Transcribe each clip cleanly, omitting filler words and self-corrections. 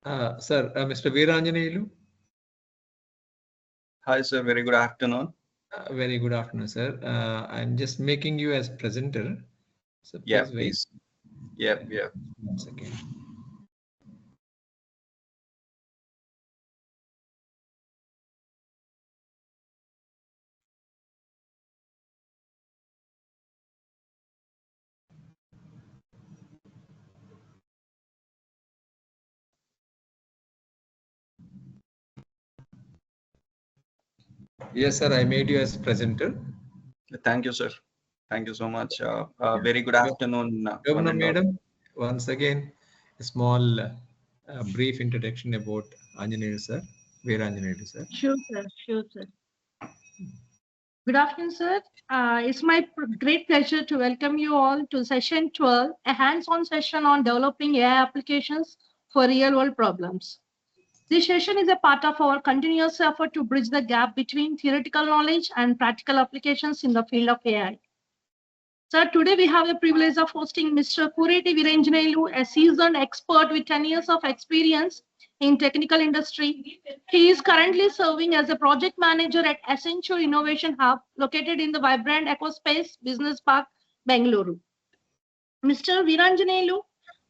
Sir, Mr. Veeranjeneyulu. Hi, sir. Very good afternoon. Very good afternoon, sir. I'm just making you as presenter. So Yeah, please wait please. Yep, yep. 1 second. Yes, sir. I made you as presenter. Thank you, sir. Thank you so much. Yeah. Very good Go- afternoon, one Governor and all. Madam, once again, a small brief introduction about Anjaneyu, sir. Veeranjeneyulu, sir. Sure, sir. Sure, sir. Good afternoon, sir. It's my great pleasure to welcome you all to session 12, a hands-on session on developing AI applications for real-world problems. This session is a part of our continuous effort to bridge the gap between theoretical knowledge and practical applications in the field of AI. Sir, today we have the privilege of hosting Mr. Kureti Veeranjeneyulu, a seasoned expert with 10 years of experience in technical industry. He is currently serving as a project manager at Essential Innovation Hub, located in the vibrant Ecospace Business Park, Bengaluru. Mr. Veeranjeneyulu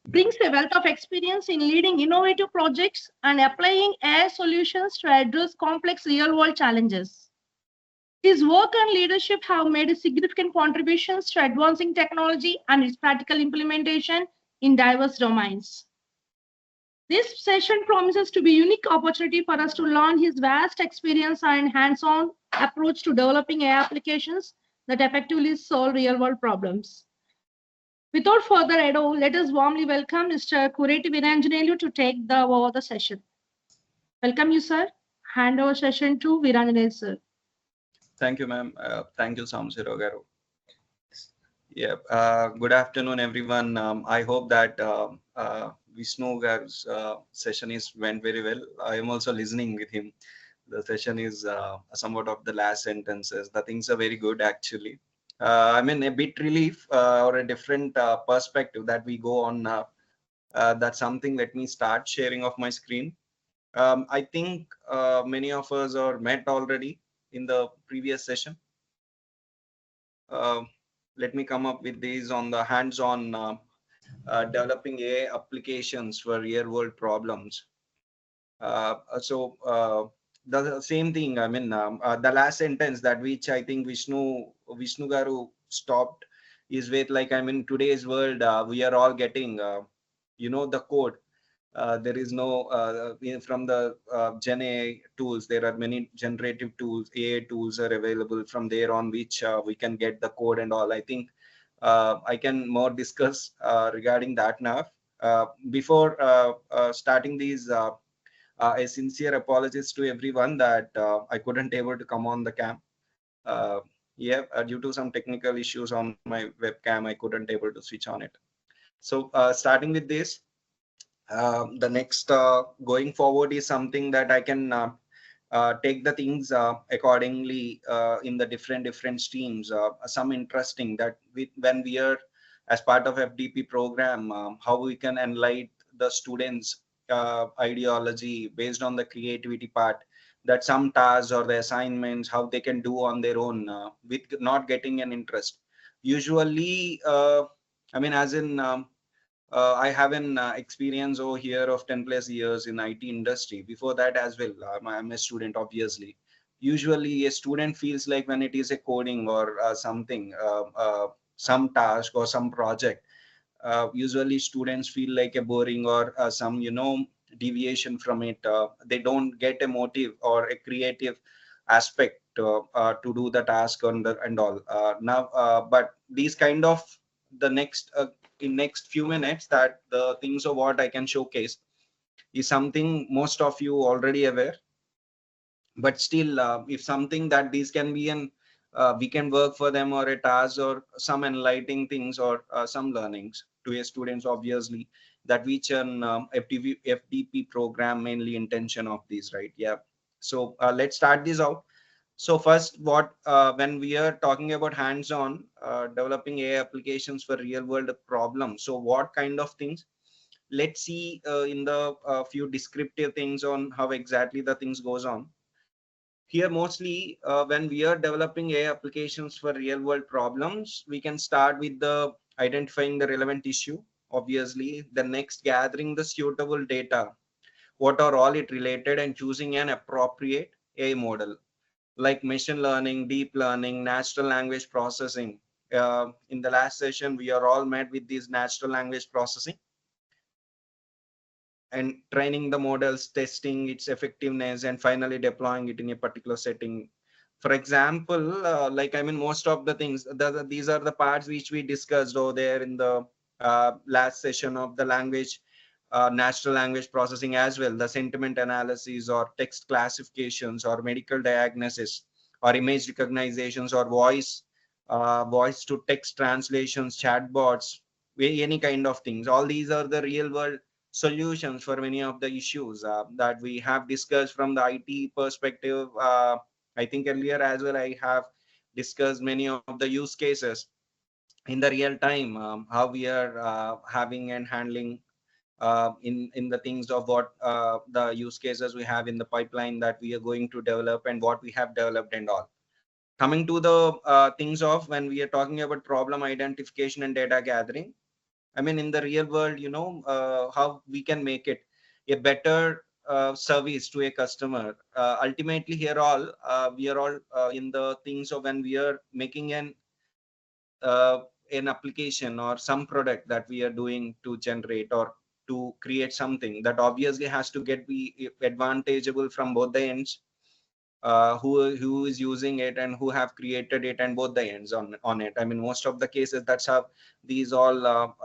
brings a wealth of experience in leading innovative projects and applying AI solutions to address complex real-world challenges. His work and leadership have made significant contributions to advancing technology and its practical implementation in diverse domains. This session promises to be a unique opportunity for us to learn his vast experience and hands-on approach to developing AI applications that effectively solve real-world problems. Without further ado, let us warmly welcome Mr. Kureti Veeranjeneyulu to take over the session. Welcome you, sir. Hand over session to Veeranjeneyulu, sir. Thank you, ma'am. Thank you, Samsiro Garu. Yep. Good afternoon, everyone. I hope that Vishnu Garu's session is went very well. I am also listening with him. The session is somewhat of the last sentences. The things are very good, actually. I mean, a bit relief or a different perspective that we go on now. That's something. Let me start sharing of my screen. I think many of us are met already in the previous session. Uh, Let me come up with these on the hands-on developing AI applications for real-world problems. The same thing. I mean, the last sentence that which I think Vishnu Garu stopped is with, like, I mean, today's world, we are all getting, the code. There is no from the Gen AI tools. There are many generative tools, AI tools are available from there on which we can get the code and all. I think I can more discuss regarding that now. Before starting these. A sincere apologies to everyone that I couldn't able to come on the cam. Uh, yeah, due to some technical issues on my webcam, I couldn't able to switch on it. So starting with this, the next going forward is something that I can take the things accordingly in the different streams. Some interesting that when we are as part of FDP program, how we can enlighten the students ideology based on the creativity part, that some tasks or the assignments how they can do on their own with not getting an interest. Usually, I mean, as in I have an experience over here of 10 plus years in IT industry. Before that as well, I'm a student, obviously. Usually, a student feels like when it is a coding or something, some task or some project. Usually, students feel like a boring or some, deviation from it. They don't get a motive or a creative aspect to do the task and all. But these kind of the next in next few minutes that the things of what I can showcase is something most of you already aware, but still if something that these can be an we can work for them or a task or some enlightening things or some learnings to a students, obviously, that which an FDP program mainly intention of these, right? Yeah. So let's start this out. So first, what when we are talking about hands-on developing AI applications for real-world problems, so what kind of things? let's see in the few descriptive things on how exactly the things goes on. Here mostly when we are developing AI applications for real world problems, we can start with the identifying the relevant issue, obviously. The next, gathering the suitable data, what are all it related, and choosing an appropriate AI model like machine learning, deep learning, natural language processing. In the last session, we are all met with this natural language processing and training the models, testing its effectiveness, and finally deploying it in a particular setting. For example, most of the things, these are the parts which we discussed over there in the last session of the language, natural language processing as well, the sentiment analysis or text classifications or medical diagnosis or image recognitions or voice to text translations, chatbots, any kind of things. All these are the real world solutions for many of the issues that we have discussed from the IT perspective. I think earlier as well, I have discussed many of the use cases in the real time, how we are having and handling in the things of what the use cases we have in the pipeline that we are going to develop and what we have developed and all. Coming to the things of when we are talking about problem identification and data gathering, I mean, in the real world, how we can make it a better service to a customer. Ultimately, here all we are all in the things of when we are making an application or some product that we are doing to generate or to create something that obviously has to get be advantageable from both the ends, who is using it and who have created it, and both the ends on it. I mean, most of the cases, that's how these all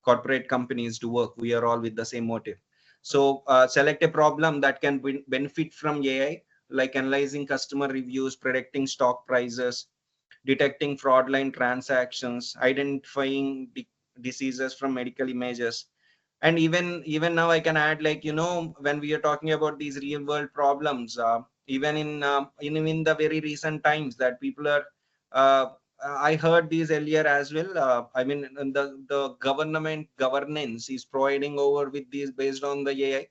corporate companies do work. We are all with the same motive. So select a problem that can benefit from AI, like analyzing customer reviews, predicting stock prices, detecting fraudulent transactions, identifying diseases from medical images. And even now I can add, like, when we are talking about these real world problems, even in the very recent times that people are uh, I heard these earlier as well. I mean, the government governance is providing over with these based on the AI.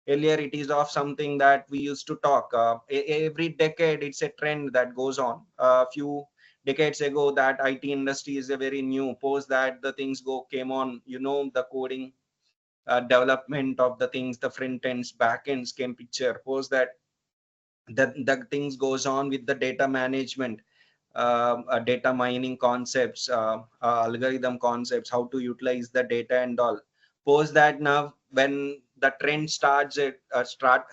Earlier it is of something that we used to talk every decade. It's a trend that goes on. A few decades ago, that IT industry is a very new. Post that, the things came on, the coding, development of the things, the front ends, back ends came picture. Post that, the things goes on with the data management, data mining concepts, algorithm concepts, how to utilize the data and all. Post that, now when the trend starts, it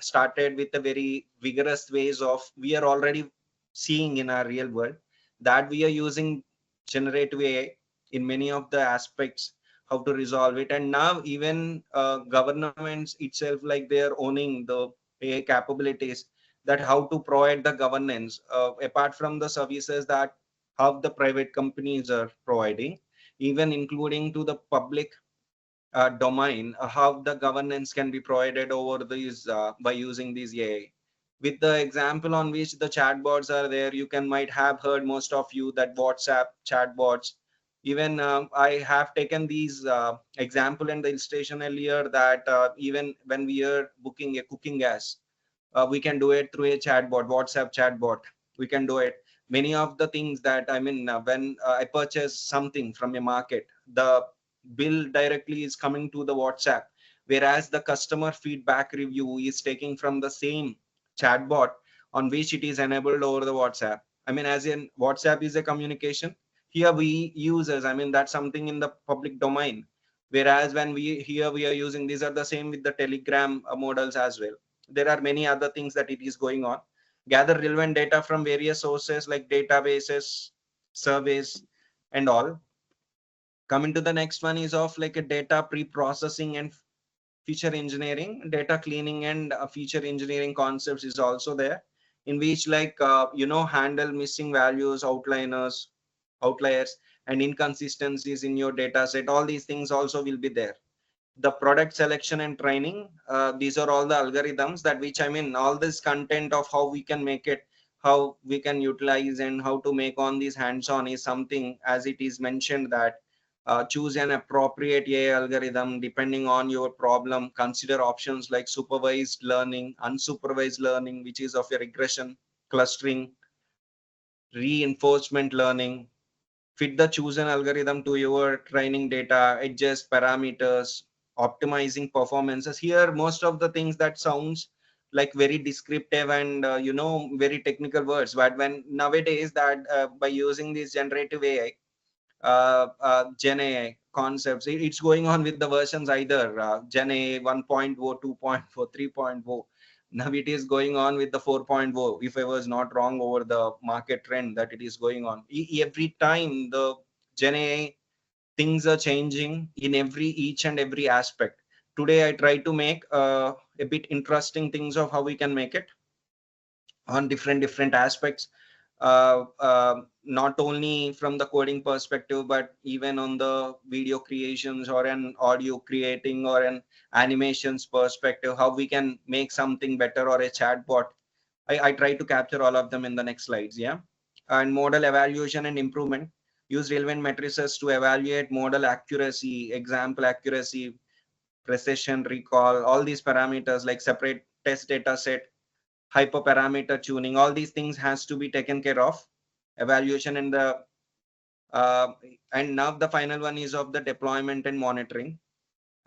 started with a very vigorous ways of, we are already seeing in our real world that we are using generative AI in many of the aspects, how to resolve it. And now even governments itself, like they are owning the AI capabilities, that how to provide the governance apart from the services that how the private companies are providing, even including to the public domain, how the governance can be provided over these by using these AI. With the example on which the chatbots are there, you can might have heard, most of you, that WhatsApp chatbots. Even I have taken these example and the illustration earlier, that even when we are booking a cooking gas, we can do it through a chatbot, WhatsApp chatbot. We can do it. Many of the things that, I mean, when I purchase something from a market, the bill directly is coming to the WhatsApp, whereas the customer feedback review is taking from the same chatbot on which it is enabled over the WhatsApp. I mean, as in WhatsApp is a communication. Here we users, I mean, that's something in the public domain. Whereas when we are using, these are the same with the Telegram models as well. There are many other things that it is going on. Gather relevant data from various sources like databases, surveys, and all. Coming to the next one is of like a data pre-processing and feature engineering. Data cleaning and feature engineering concepts is also there, in which, like, handle missing values, outliers, and inconsistencies in your data set. All these things also will be there. The product selection and training, these are all the algorithms that which, I mean, all this content of how we can make it, how we can utilize and how to make on these hands-on is something, as it is mentioned, that Choose an appropriate AI algorithm depending on your problem. Consider options like supervised learning, unsupervised learning, which is of a regression, clustering, reinforcement learning. Fit the chosen algorithm to your training data, adjust parameters, optimizing performances. Here, most of the things that sounds like very descriptive and very technical words, but when nowadays that by using this generative AI, Gen AI concepts, it's going on with the versions either Gen AI 1.0, 2.0, 3.0. Now it is going on with the 4.0, if I was not wrong, over the market trend that it is going on. Every time the Gen AI things are changing in each and every aspect. Today I try to make a bit interesting things of how we can make it on different aspects, not only from the coding perspective, but even on the video creations or an audio creating or an animations perspective, how we can make something better, or a chatbot. I try to capture all of them in the next slides. Yeah. And model evaluation and improvement. Use relevant matrices to evaluate model accuracy, example accuracy, precision, recall, all these parameters like separate test data set, hyperparameter tuning. All these things has to be taken care of. Evaluation and the uh, and now the final one is of the deployment and monitoring.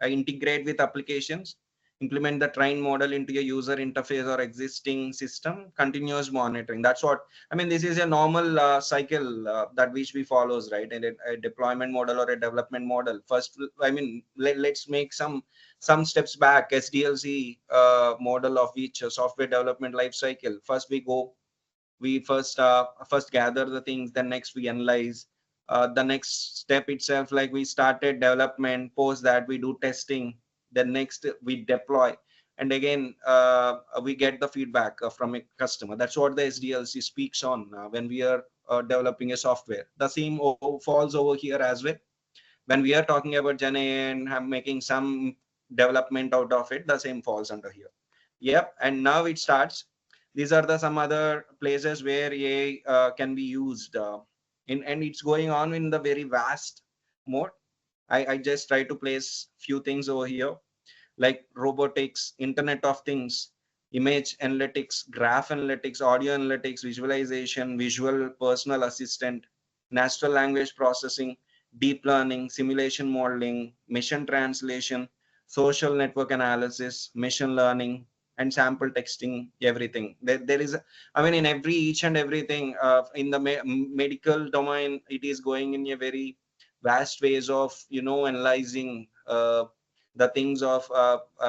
Integrate with applications, implement the train model into a user interface or existing system, continuous monitoring. That's what I mean. This is a normal cycle that which we follows, right? And a deployment model or a development model. First, I mean, let's make some steps back. SDLC model of each software development life cycle. First we first gather the things, then next we analyze. The next step itself, like we started development, post that we do testing, then next we deploy, and again we get the feedback from a customer. That's what the SDLC speaks on when we are developing a software. The same falls over here as well. When we are talking about Gen AI and making some development out of it, the same falls under here. Yep. And now it starts. These are the some other places where AI can be used and it's going on in the very vast mode. I just try to place few things over here, like robotics, Internet of Things, image analytics, graph analytics, audio analytics, visualization, visual personal assistant, natural language processing, deep learning, simulation modeling, mission translation, social network analysis, machine learning, and sample texting. Everything there is, I mean, in every each and everything in the medical domain, it is going in a very vast ways of analyzing the things of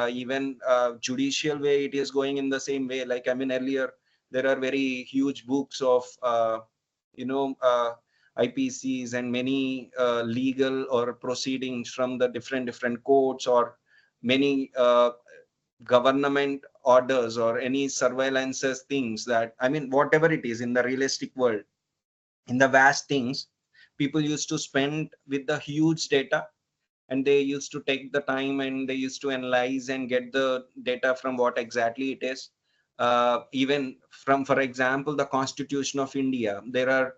even judicial way. It is going in the same way. Like, I mean, earlier there are very huge books of you know uh, IPCs and many legal or proceedings from the different courts, or many government orders, or any surveillances things, that, I mean, whatever it is in the realistic world, in the vast things, people used to spend with the huge data, and they used to take the time and they used to analyze and get the data from what exactly it is. Even from, for example, the Constitution of India, there are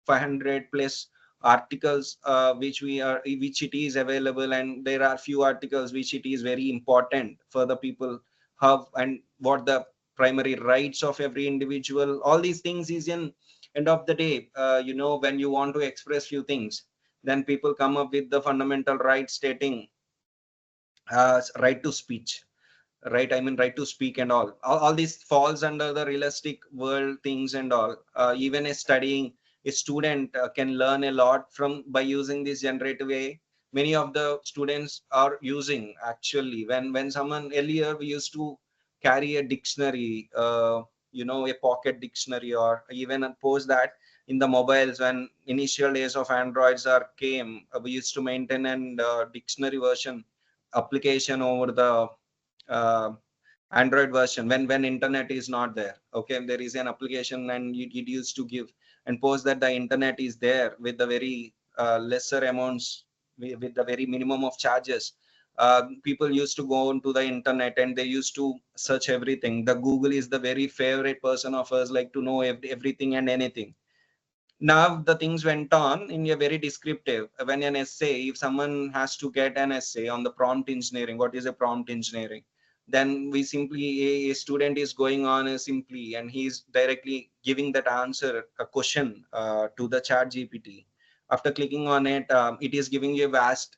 500 plus articles which it is available, and there are few articles which it is very important for the people how and what the primary rights of every individual. All these things is in end of the day, when you want to express few things, then people come up with the fundamental right stating right to speech, right? I mean, right to speak and all this falls under the realistic world things and all. Even a studying a student can learn a lot from by using this generative AI. Many of the students are using, actually, when someone, earlier we used to carry a dictionary, a pocket dictionary, or even post that in the mobiles. When initial days of androids are came, we used to maintain an dictionary version application over the uh, Android version, when internet is not there. Okay, there is an application, and it used to give and post that the internet is there with the very lesser amounts, with the very minimum of charges. People used to go onto the internet and they used to search everything. The Google is the very favorite person of us, like to know everything and anything. Now the things went on in a very descriptive. When an essay, if someone has to get an essay on the prompt engineering, what is a prompt engineering, then we simply, a student is going on simply, and he's directly giving that answer, a question to the chat GPT. After clicking on it, it is giving you a vast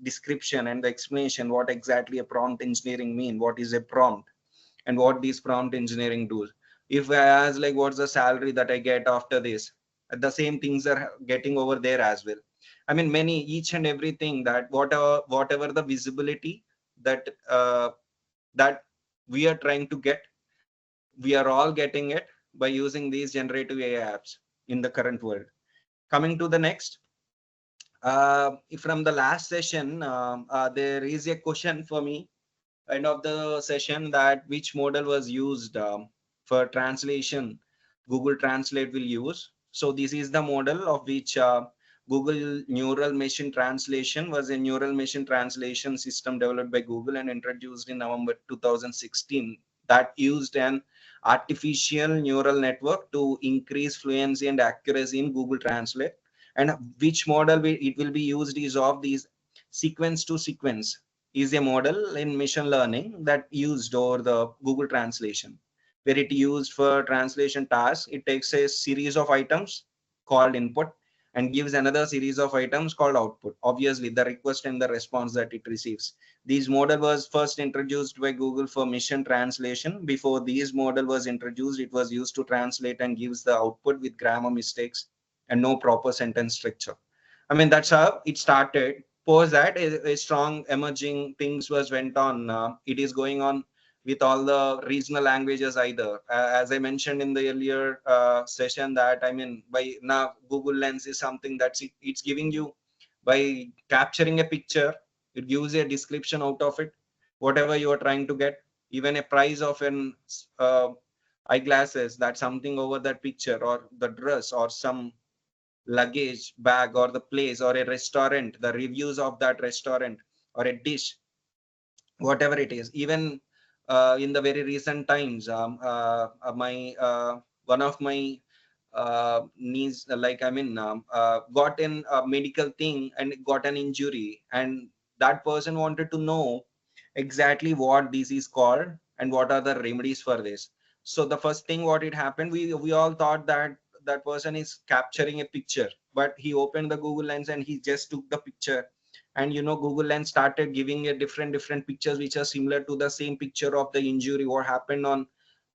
description and the explanation what exactly a prompt engineering mean, what is a prompt, and what these prompt engineering do. If I ask like what's the salary that I get after this, the same things are getting over there as well. I mean, many, each and everything, that whatever the visibility that that we are trying to get, we are all getting it by using these generative AI apps in the current world. Coming to the next, from the last session, there is a question for me end of the session, that which model was used for translation Google Translate will use. So this is the model of which Google Neural Machine Translation was a neural machine translation system developed by Google and introduced in November 2016, that used an artificial neural network to increase fluency and accuracy in Google Translate. And which model it will be used is of these sequence to sequence, is a model in machine learning that used over the Google Translation, where it used for translation tasks. It takes a series of items called input and gives another series of items called output. Obviously, the request and the response that it receives. This model was first introduced by Google for machine translation. Before this model was introduced, it was used to translate and gives the output with grammar mistakes and no proper sentence structure. I mean, that's how it started. Post that, a strong emerging things was went on. It is going on with all the regional languages either. As I mentioned in the earlier session, that I mean, by now Google Lens is something that's it's giving you, by capturing a picture, it gives a description out of it, whatever you are trying to get, even a price of an eyeglasses, that something over that picture, or the dress, or some luggage bag, or the place, or a restaurant, the reviews of that restaurant, or a dish, whatever it is. Even in the very recent times, my one of my niece, like I mean, got in a medical thing and got an injury, and that person wanted to know exactly what this is called and what are the remedies for this. So the first thing what it happened, we all thought that that person is capturing a picture, but he opened the Google Lens and he just took the picture. And Google Lens started giving a different pictures which are similar to the same picture of the injury what happened on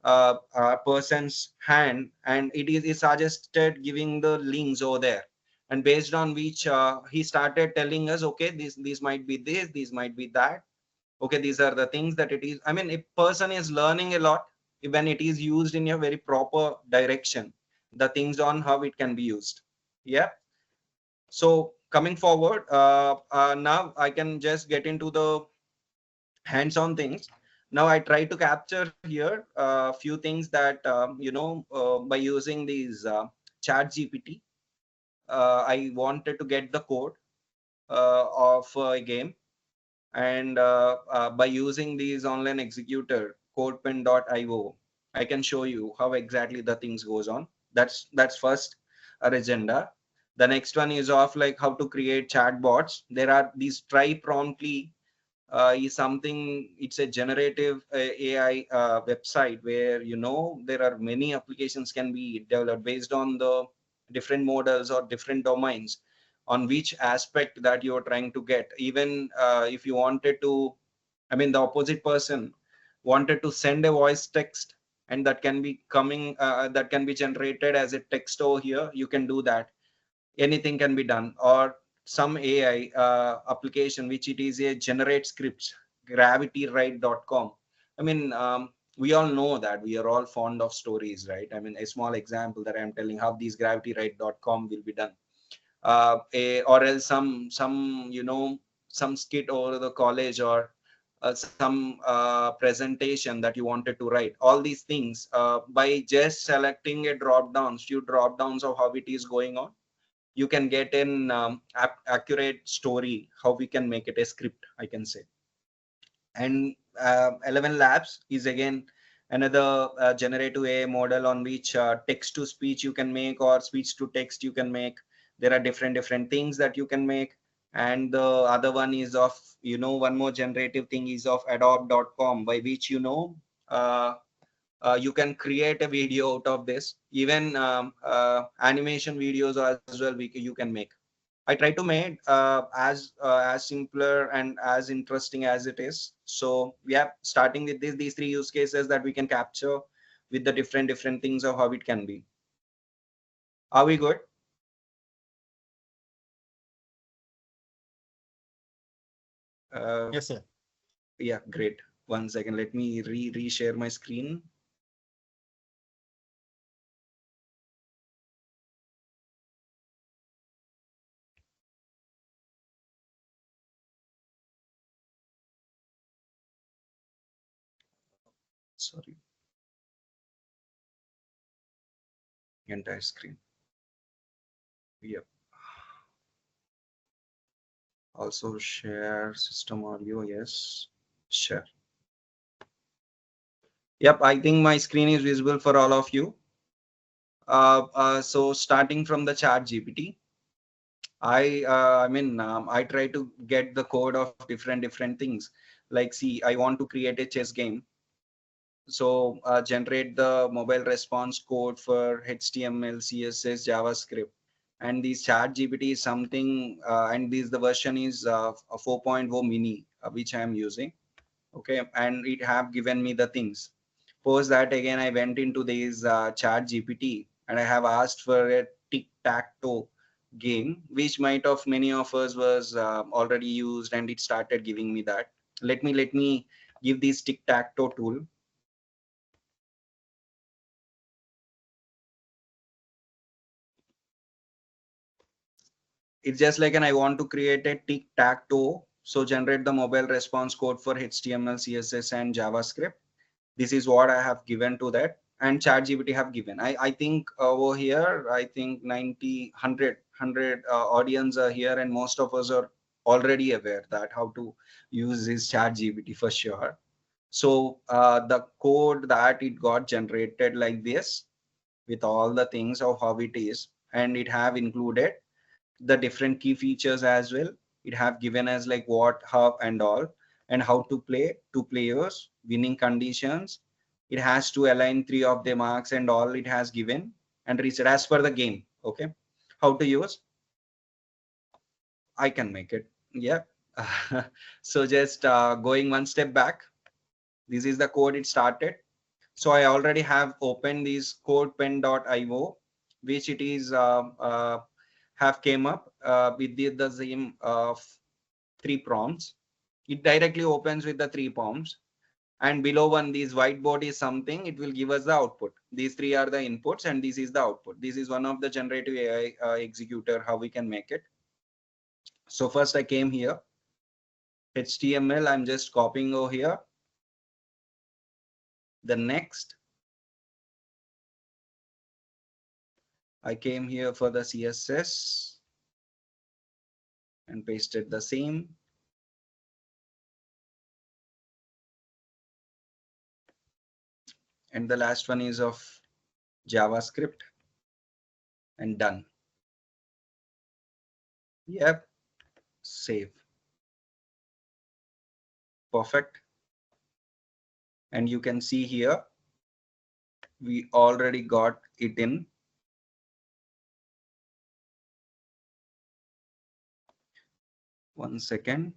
a person's hand, and it suggested giving the links over there, and based on which he started telling us, okay, this might be this might be that, okay, these are the things that it is. I mean, a person is learning a lot when it is used in a very proper direction, the things on how it can be used. Yeah. So coming forward, now I can just get into the hands-on things. Now I try to capture here a few things that by using these chat GPT, I wanted to get the code of a game, and by using these online executor codepen.io, I can show you how exactly the things goes on. That's first agenda. The next one is of like how to create chatbots. There are these try promptly is something. It's a generative AI website where there are many applications can be developed based on the different models or different domains on which aspect that you're trying to get. Even if you wanted to, I mean, the opposite person wanted to send a voice text, and that can be coming, that can be generated as a text over here, you can do that. Anything can be done. Or some AI application which it is a generate scripts, gravitywrite.com. I mean, we all know that we are all fond of stories, right? I mean, a small example that I'm telling how these gravitywrite.com will be done. Or else some skit over the college, or some presentation that you wanted to write. All these things, by just selecting a drop downs, few drop downs of how it is going on, you can get an accurate story, how we can make it a script, I can say. And 11 labs is again another generative AI model on which text to speech you can make, or speech to text you can make. There are different things that you can make. And the other one is of, one more generative thing is of adobe.com, by which, uh, you can create a video out of this. Even animation videos as well, you can make. I try to make as simpler and as interesting as it is. So yeah, starting with these three use cases that we can capture with the different things of how it can be. Are we good? Yes, sir. Yeah, great. 1 second, let me reshare my screen. Sorry, entire screen. Yep. Also share system audio. Yes, share. Yep, I think my screen is visible for all of you. So starting from the chat GPT, I try to get the code of different things. Like, see, I want to create a chess game. So generate the mobile response code for HTML, CSS, JavaScript. And this chat GPT is something, and this the version is a 4.0 mini, which I am using. Okay, and it have given me the things. Post that, again I went into this chat GPT, and I have asked for a tic-tac-toe game, which might of many of us was already used, and it started giving me that. Let me give this tic-tac-toe tool. It's just like, and I want to create a tic-tac-toe, so generate the mobile response code for HTML, CSS, and JavaScript. This is what I have given to that, and ChatGPT have given. I think over here, I think 90, 100 audience are here, and most of us are already aware that how to use this ChatGPT for sure. So the code that it got generated like this, with all the things of how it is, and it have included the different key features as well. It have given us like what, how, and all, and how to play, two players, winning conditions. It has to align three of the marks and all it has given, and reset as per the game. Okay, how to use, I can make it. Yeah. So just going one step back, this is the code it started. So I already have opened this codepen.io, which it is have came up with the same three prompts. It directly opens with the three prompts, and below one, this whiteboard is something, it will give us the output. These three are the inputs, and this is the output. This is one of the generative AI executor, how we can make it. So first I came here, HTML, I'm just copying over here. The next, I came here for the CSS and pasted the same. And the last one is of JavaScript, and done. Yep, save. Perfect. And you can see here, we already got it in. One second.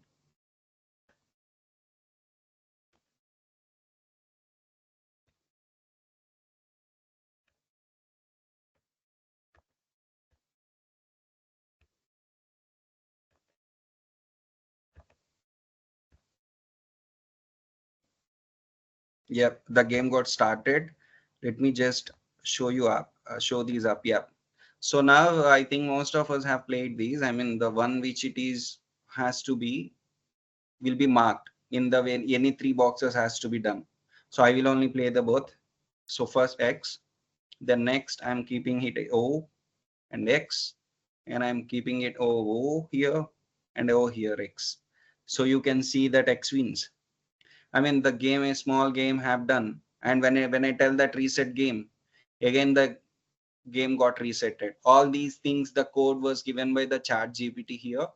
Yep, the game got started. Let me just show you up, show these up. Yep. So now I think most of us have played these. I mean, the one which it is has to be, will be marked in the way any three boxes has to be done. So I will only play the both. So first X, then next I'm keeping it O and X, and I'm keeping it O here and O here X. So you can see that X wins. I mean, the game, a small game have done. And when I tell that reset game, again the game got resetted. All these things, the code was given by the chat GPT here.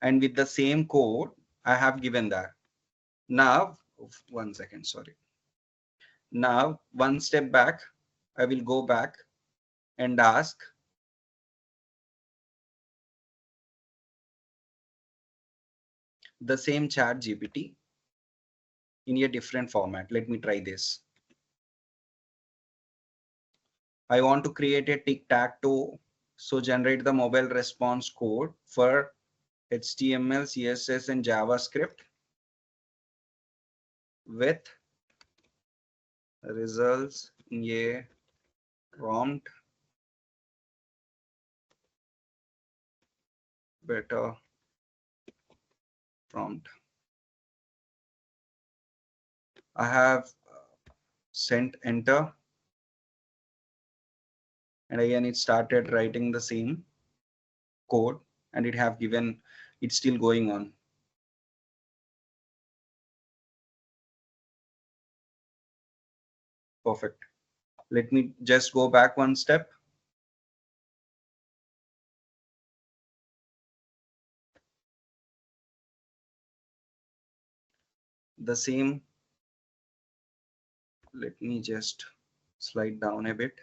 And with the same code, I have given that. Now, 1 second, sorry. Now, one step back, I will go back and ask the same chat GPT in a different format. Let me try this. I want to create a tic-tac-toe. So generate the mobile response code for HTML, CSS, and JavaScript with results in a prompt better prompt. I have sent enter, and again it started writing the same code, and it have given, it's still going on. Perfect. Let me just go back one step. The same, let me just slide down a bit.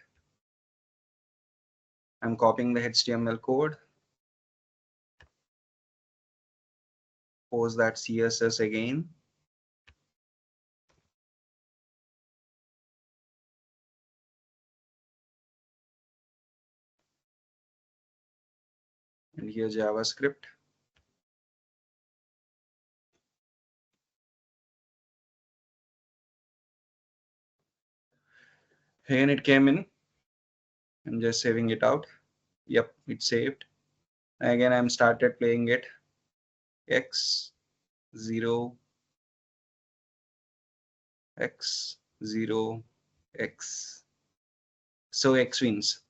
I'm copying the HTML code, post that CSS again. And here JavaScript. And it came in. I'm just saving it out. Yep, it's saved. Again, I'm started playing it. X0, X0, X. So X wins.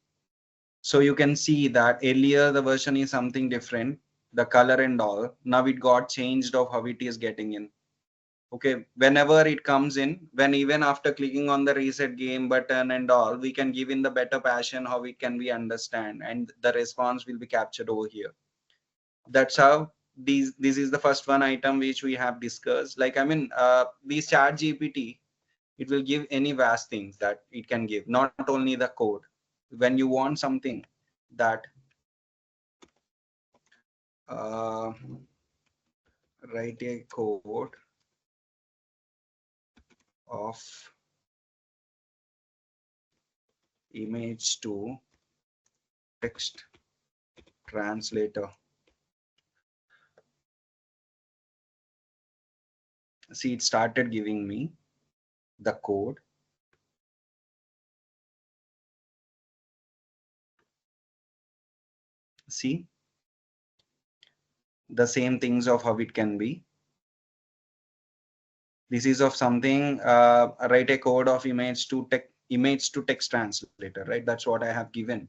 So you can see that earlier the version is something different, the color and all. Now it got changed of how it is getting in. Okay, whenever it comes in, when even after clicking on the reset game button and all, we can give in the better passion how it can be understand, and the response will be captured over here. That's how this is the first one item which we have discussed. Like, I mean, these chat GPT, it will give any vast things that it can give, not only the code. When you want something that write a code of image to text translator. See, it started giving me the code. See, the same things of how it can be. This is of something, write a code of image to text translator, right? That's what I have given.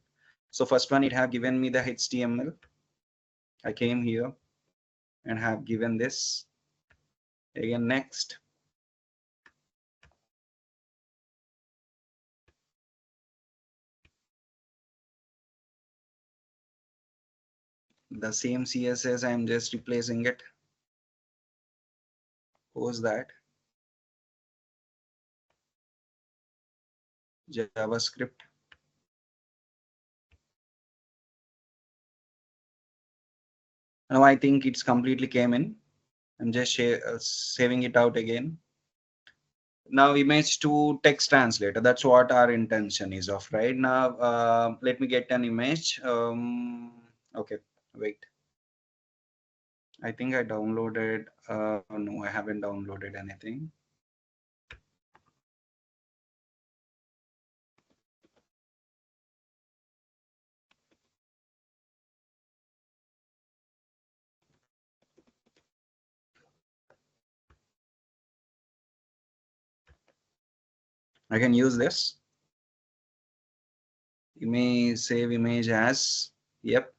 So first one, it have given me the HTML. I came here and have given this. Again, next. The same CSS, I'm just replacing it. Post that. JavaScript. Now I think it's completely came in. I'm just saving it out again. Now image to text translator, that's what our intention is of right now. Let me get an image. Okay, wait, I think I downloaded, no, I haven't downloaded anything. I can use this image, save image as, yep,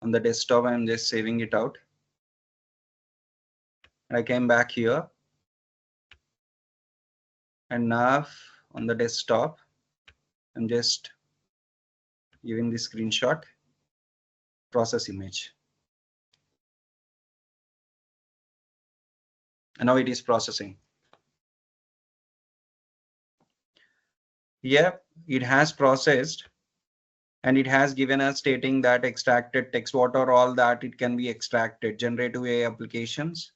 on the desktop. I'm just saving it out. I came back here, and now on the desktop, I'm just giving the screenshot, process image. And now it is processing. Yep, it has processed, and it has given us stating that extracted text, what are all that it can be extracted. Generative AI applications.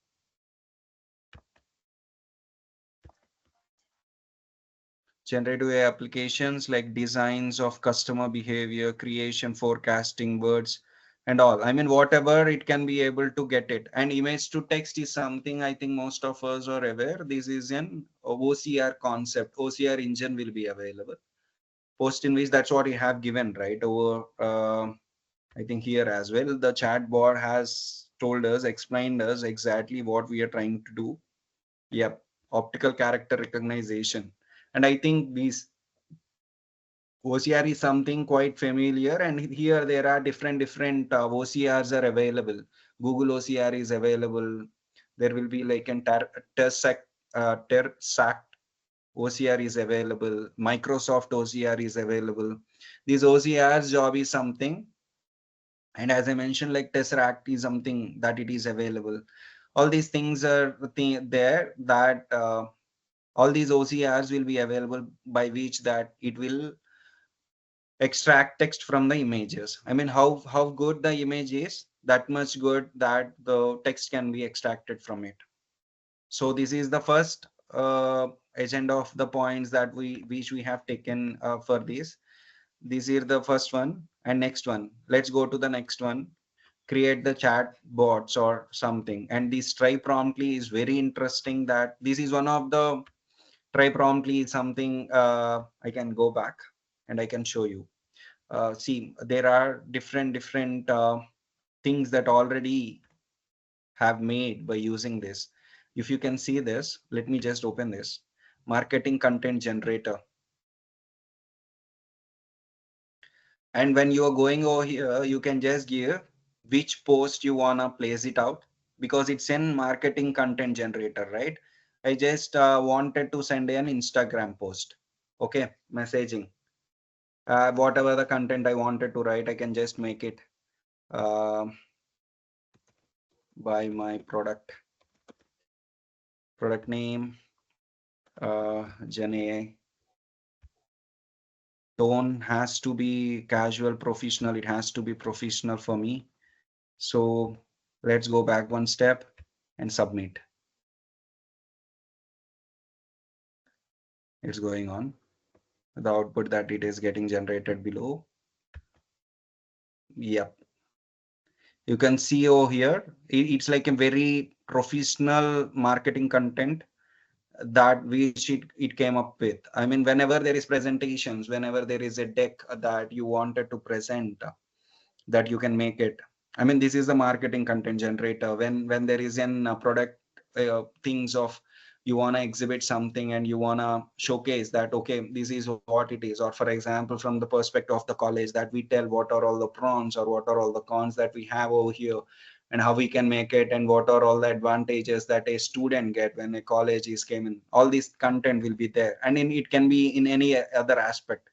Generative AI applications like designs of customer behavior, creation, forecasting, words, and all. I mean, whatever it can be able to get it. And image to text is something I think most of us are aware. This is an OCR concept. OCR engine will be available. Post in which that's what you have given, right? Over, I think here as well, the chat bot has told us, explained us exactly what we are trying to do. Yep, optical character recognition. And I think these OCR is something quite familiar, and here there are different OCRs are available. Google OCR is available. There will be like an Tersect OCR is available. Microsoft OCR is available. This OCR's job is something, and as I mentioned, like Tesseract is something that it is available. All these things are there that all these OCRs will be available, by which that it will extract text from the images. I mean, how good the image is, that much good that the text can be extracted from it. So this is the first agenda of the points that which we have taken for this. This is the first one. And next one, let's go to the next one. Create the chat bots or something. And this try promptly is very interesting. That this is one of the try promptly something. I can go back and I can show you. See, there are different things that already have made by using this. If you can see this, let me just open this marketing content generator. And when you are going over here, you can just give which post you wanna place it out, because it's in marketing content generator, right? I just wanted to send an Instagram post. Okay, messaging. Whatever the content I wanted to write, I can just make it by my product name, Gen. Tone has to be casual, professional. It has to be professional for me. So let's go back one step and submit. It's going on. The output that it is getting generated below. Yep. You can see over here, it's like a very professional marketing content that which it came up with. I mean, whenever there is presentations, whenever there is a deck that you wanted to present, that you can make it. I mean, this is the marketing content generator. When there is an product things of, you want to exhibit something and you want to showcase that, okay, this is what it is. Or for example, from the perspective of the college, that we tell what are all the pros or what are all the cons that we have over here, and how we can make it, and what are all the advantages that a student get when a college is came in. All this content will be there, and it can be in any other aspect.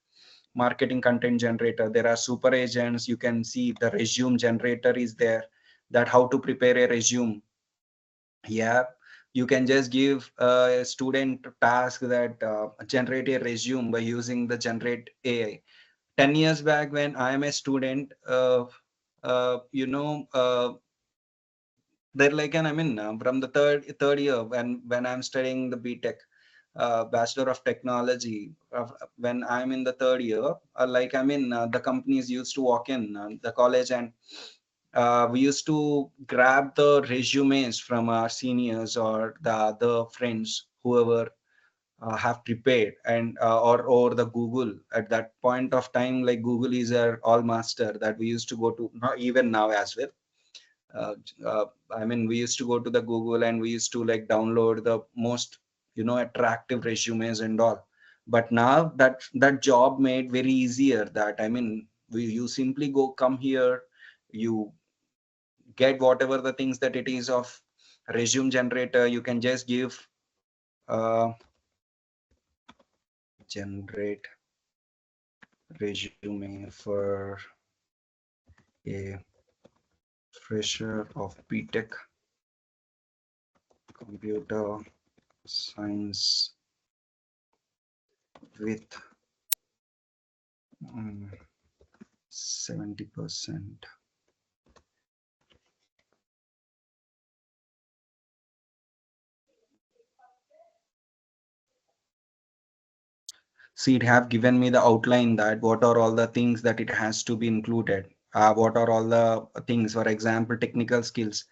Marketing content generator, there are super agents. You can see the resume generator is there, that how to prepare a resume. Yeah, you can just give a student task that generate a resume by using the generate AI. 10 years back when I am a student, you know, they're like, and I mean, from the third year, when I'm studying the BTech, Bachelor of Technology, when I'm in the third year, like, I mean, the companies used to walk in the college, and we used to grab the resumes from our seniors or the other friends, whoever have prepared, and or the Google. At that point of time, like, Google is our all master that we used to go to, not even now as well. uh, I mean, we used to go to the Google, and we used to like download the most, attractive resumes and all. But now that job made very easier, that, I mean, you simply go come here, you get whatever the things that it is of resume generator, you can just give generate resume for a fresher of BTech computer science with 70%. See, it have given me the outline that what are all the things that it has to be included. What are all the things, for example, technical skills,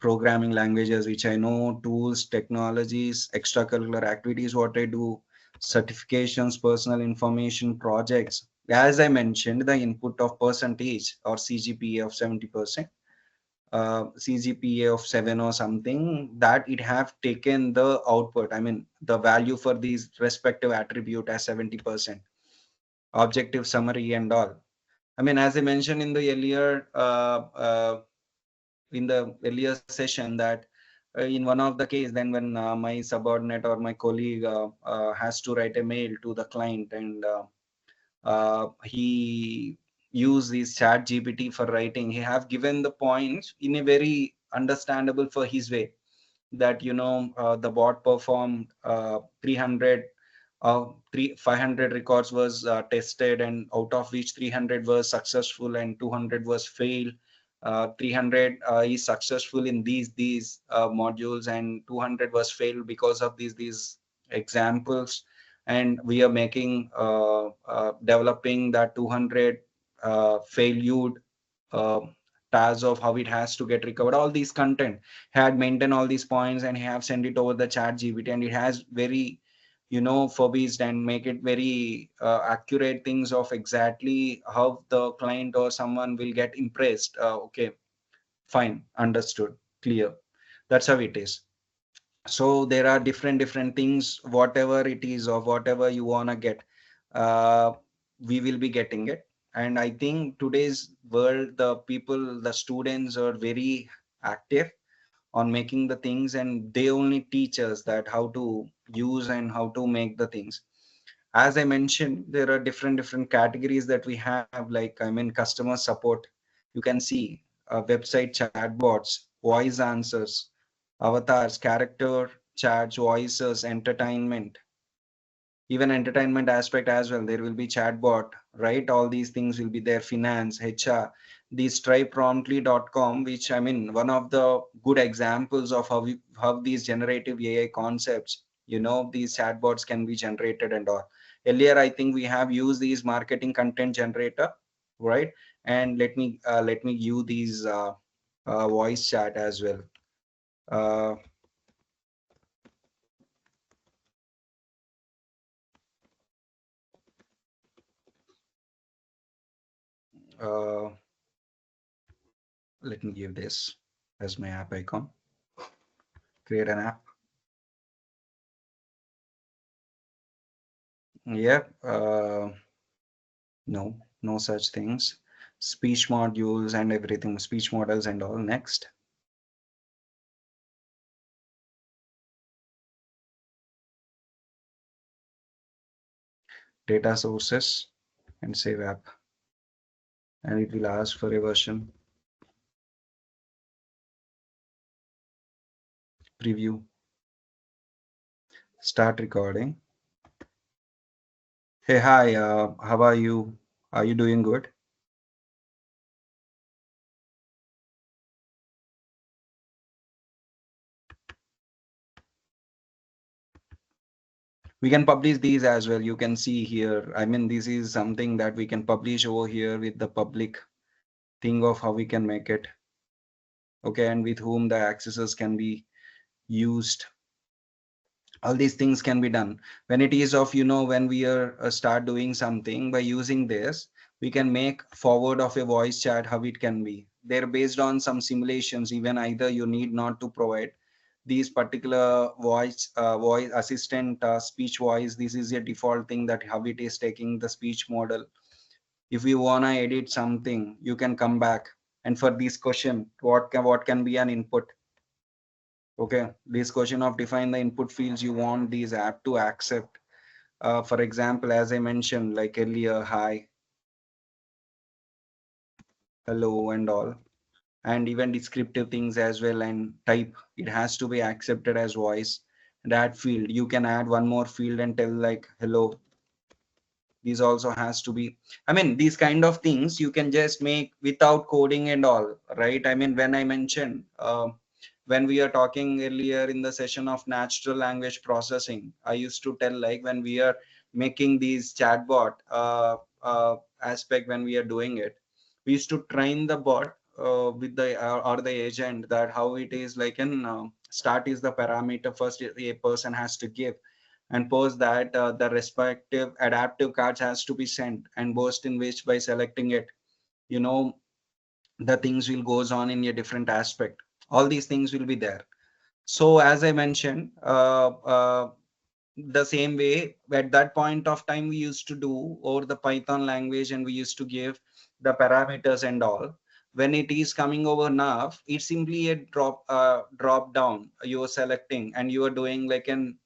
programming languages, which I know, tools, technologies, extracurricular activities, what I do, certifications, personal information, projects. As I mentioned, the input of percentage or CGPA of 70%, CGPA of 7 or something, that it have taken the output, I mean, the value for these respective attribute as 70%, objective summary and all. I mean, as I mentioned in the earlier session, that in one of the case, then when my subordinate or my colleague has to write a mail to the client, and he use this chat GPT for writing, he have given the points in a very understandable for his way, that the bot performed 300 500 records was tested, and out of which 300 was successful and 200 was failed. 300 is successful in these modules, and 200 was failed because of these examples. And we are making developing that 200 failure uh, task of how it has to get recovered. All these content had maintained all these points, and have sent it over the chat GPT, and it has very forbished and make it very accurate things of exactly how the client or someone will get impressed. Okay, fine, understood, clear. That's how it is. So there are different things, whatever it is or whatever you want to get, uh, we will be getting it. And I think today's world, the people, the students are very active on making the things, and they only teach us that how to use and how to make the things. As I mentioned, there are different categories that we have, like, I mean, customer support. You can see website chatbots, voice answers, avatars, character chats, voices, entertainment, even entertainment aspect as well. There will be chatbot, right? All these things will be there. Finance, HR, these trypromptly.com, which, I mean, one of the good examples of how these generative AI concepts, these chatbots can be generated and all. Earlier, I think we have used these marketing content generator, right? And let me use these voice chat as well. uh, uh, Let me give this as my app icon. Create an app. Yeah. No such things. Speech modules and everything, speech models and all. Next. Data sources and save app. And it will ask for a version. Preview. Start recording. Hey, hi, how are you? Are you doing good? We can publish these as well. You can see here. I mean, this is something that we can publish over here with the public thing of how we can make it. Okay, and with whom the accesses can be used. All these things can be done. When it is of, when we are start doing something by using this, we can make forward of a voice chat, how it can be. They're based on some simulations. Even either you need not to provide these particular voice assistant, speech voice. This is a default thing that how it is taking the speech model. If you want to edit something, you can come back, and for this question, what can be an input. Okay, this question of define the input fields you want these app to accept. For example, as I mentioned like earlier, hi, hello, and all, and even descriptive things as well, and type. It has to be accepted as voice. And add field. You can add one more field and tell like hello. These also has to be. I mean, these kind of things you can just make without coding and all, right? I mean, when I mentioned when we are talking earlier in the session of natural language processing, I used to tell like when we are making these chatbot aspect, when we are doing it, we used to train the bot with the or the agent, that how it is like in start is the parameter first a person has to give, and post that the respective adaptive cards has to be sent, and post in which by selecting it, you know, the things will goes on in a different aspect. All these things will be there. So as I mentioned, the same way at that point of time we used to do over the Python language, and we used to give the parameters and all. When it is coming over now, it's simply a drop down you are selecting, and you are doing like an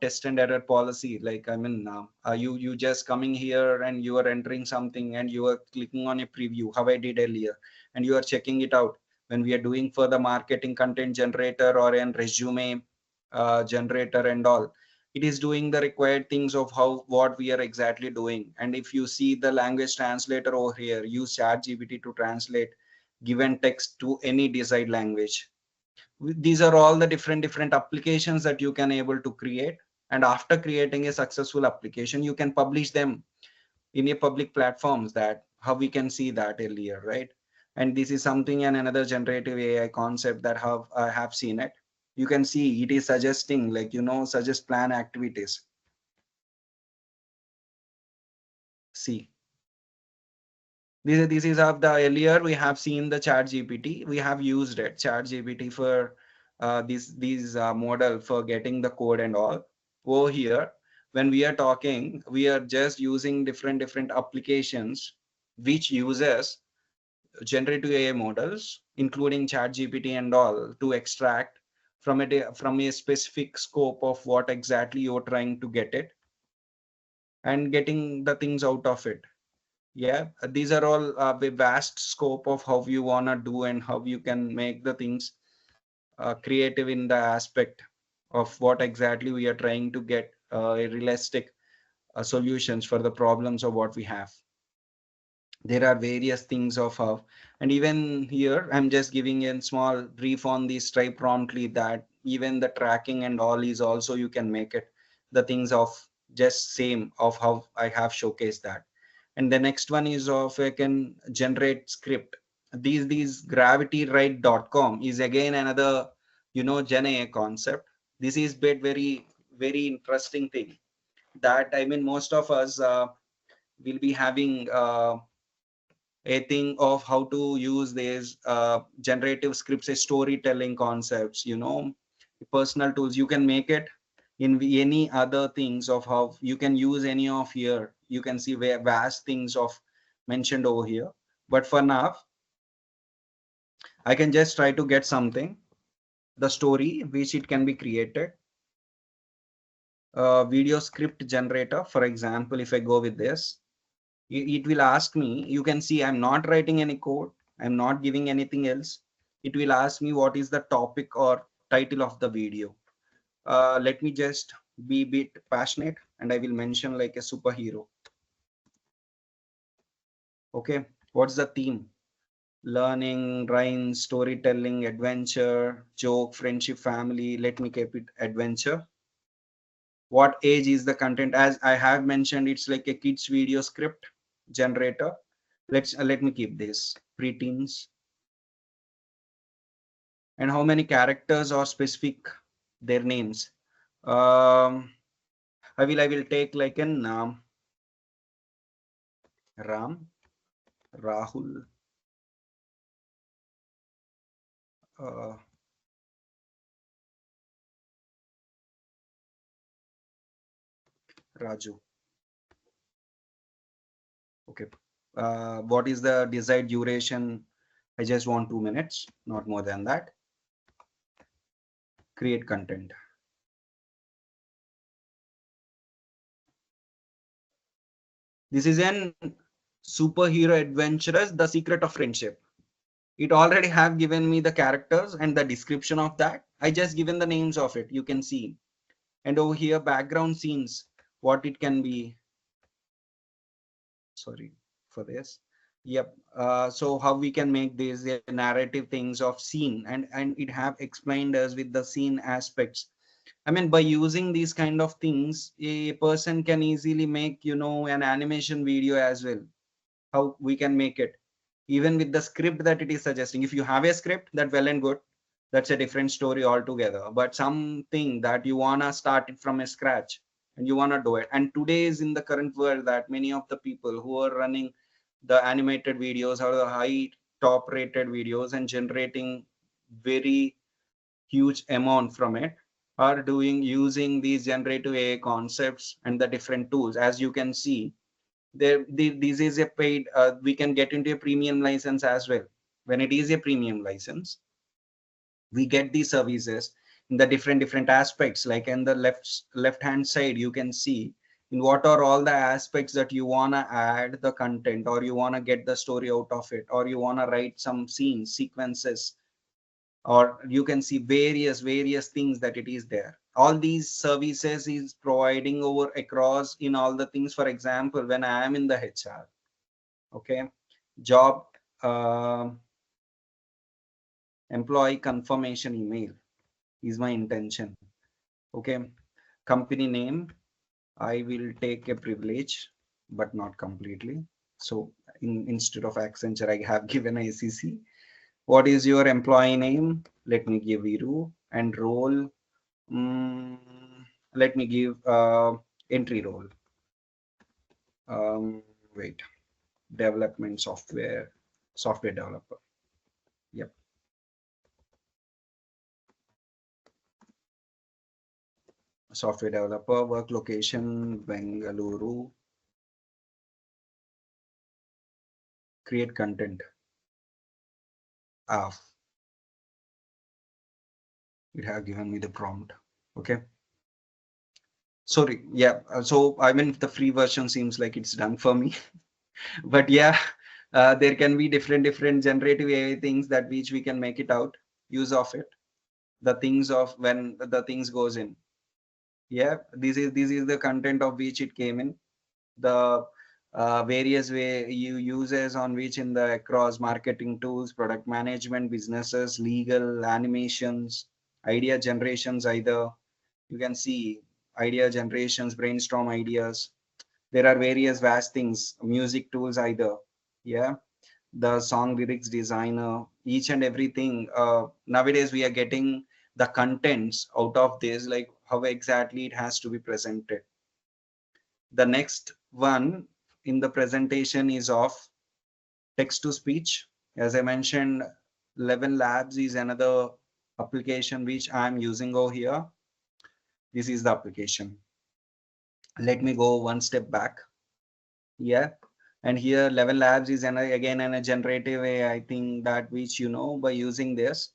test and error policy. Like I mean, you just coming here and you are entering something, and you are clicking on a preview how I did earlier, and you are checking it out. When we are doing for the marketing content generator or an resume generator and all, it is doing the required things of how what we are exactly doing. And if you see the language translator over here, use chat gpt to translate given text to any desired language. These are all the different applications that you can able to create. And after creating a successful application, you can publish them in a public platforms, that how we can see that earlier, right? And this is something and another generative AI concept that have I have seen it. You can see it is suggesting like, you know, suggest plan activities. See, this is of the earlier we have seen the chat gpt, we have used it chat gpt for these model for getting the code and all. Over here, when we are talking, we are just using different applications which uses generative AI models, including chat gpt and all, to extract from a specific scope of what exactly you're trying to get it, and getting the things out of it. Yeah, these are all the vast scope of how you want to do and how you can make the things creative in the aspect of what exactly we are trying to get a realistic solutions for the problems of what we have. There are various things of how, and even here I'm just giving a small brief on the stripe promptly, that even the tracking and all is also you can make it the things of just same of how I have showcased that. And the next one is of I can generate script. These gravitywrite.com is again another, you know, gen AI concept. This is bit very interesting thing, that I mean most of us will be having a thing of how to use these generative scripts as storytelling concepts, you know, personal tools. You can make it in any other things of how you can use any of here. You can see where vast things of mentioned over here. But for now, I can just try to get something, the story which it can be created. Video script generator, for example, if I go with this, it will ask me, you can see I'm not writing any code, I'm not giving anything else. It will ask me what is the topic or title of the video. Let me just be a bit passionate, and I will mention like a superhero. Okay, what's the theme? Learning, rhymes, storytelling, adventure, joke, friendship, family. Let me keep it adventure. What age is the content? As I have mentioned, it's like a kids video script generator. Let me keep this preteens. And how many characters or specific their names? I will take like an Ram, Rahul, uh, Raju. Okay. What is the desired duration? I just want 2 minutes, not more than that. create content. This is an superhero adventurous, the secret of friendship. It already have given me the characters and the description of that. I just given the names of it. You can see. And over here, background scenes, what it can be. Sorry for this. Yep. So how we can make these narrative things of scene, and it have explained us with the scene aspects. I mean, by using these kind of things, a person can easily make, an animation video as well. How we can make it, even with the script that it is suggesting. If you have a script, that well and good, that's a different story altogether. But something that you wanna start it from a scratch and you wanna do it. And today is in the current world that many of the people who are running the animated videos or the high top rated videos and generating very huge amount from it are doing using these generative AI concepts and the different tools. As you can see, this is a paid, we can get into a premium license as well. When it is a premium license, we get these services in the different aspects. Like in the left hand side, you can see in what are all the aspects that you want to add the content, or you want to get the story out of it, or you want to write some scenes sequences, or you can see various things that it is there. All these services is providing over across in all the things. For example, when I am in the HR, okay, job, employee confirmation email is my intention. Okay, company name, I will take a privilege but not completely. So instead of Accenture, I have given ACC. What is your employee name? Let me give Viru. And role, mm, let me give entry role. Wait, development software developer. Yep. Software developer, work location Bengaluru. Create content. It have given me the prompt. Okay, sorry. Yeah, so I mean, the free version seems like it's done for me. But yeah, there can be different generative AI things that which we can make it out, use of it, the things of when the things goes in. Yeah, this is the content of which it came in, the various way you uses on which in the across marketing tools, product management, businesses, legal, animations, idea generations. Either you can see idea generations, brainstorm ideas. There are various vast things, music tools either. Yeah, the song lyrics designer, each and everything. Nowadays we are getting the contents out of this, like how exactly it has to be presented. The next one in the presentation is of text to speech. As I mentioned, 11 labs is another application which I'm using over here. This is the application. Let me go one step back. Yeah, and here 11 labs is again a generative AI thing that which, by using this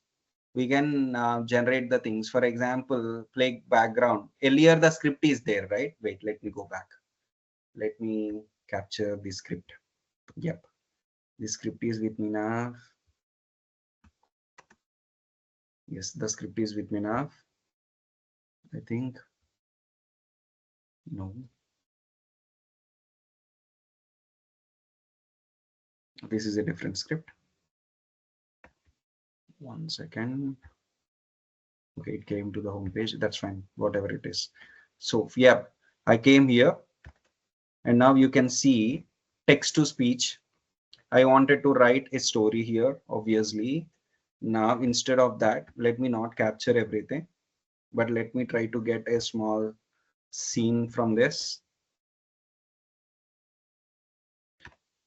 we can generate the things. For example, play background. Earlier the script is there, right? Wait, let me go back. Let me capture the script. Yep, the script is with me now. Yes, the script is with me now. I think no, this is a different script. One second. Okay, it came to the home page. That's fine, whatever it is. So yeah, I came here and now you can see text to speech. I wanted to write a story here, obviously. Now instead of that, let me not capture everything, but let me try to get a small scene from this.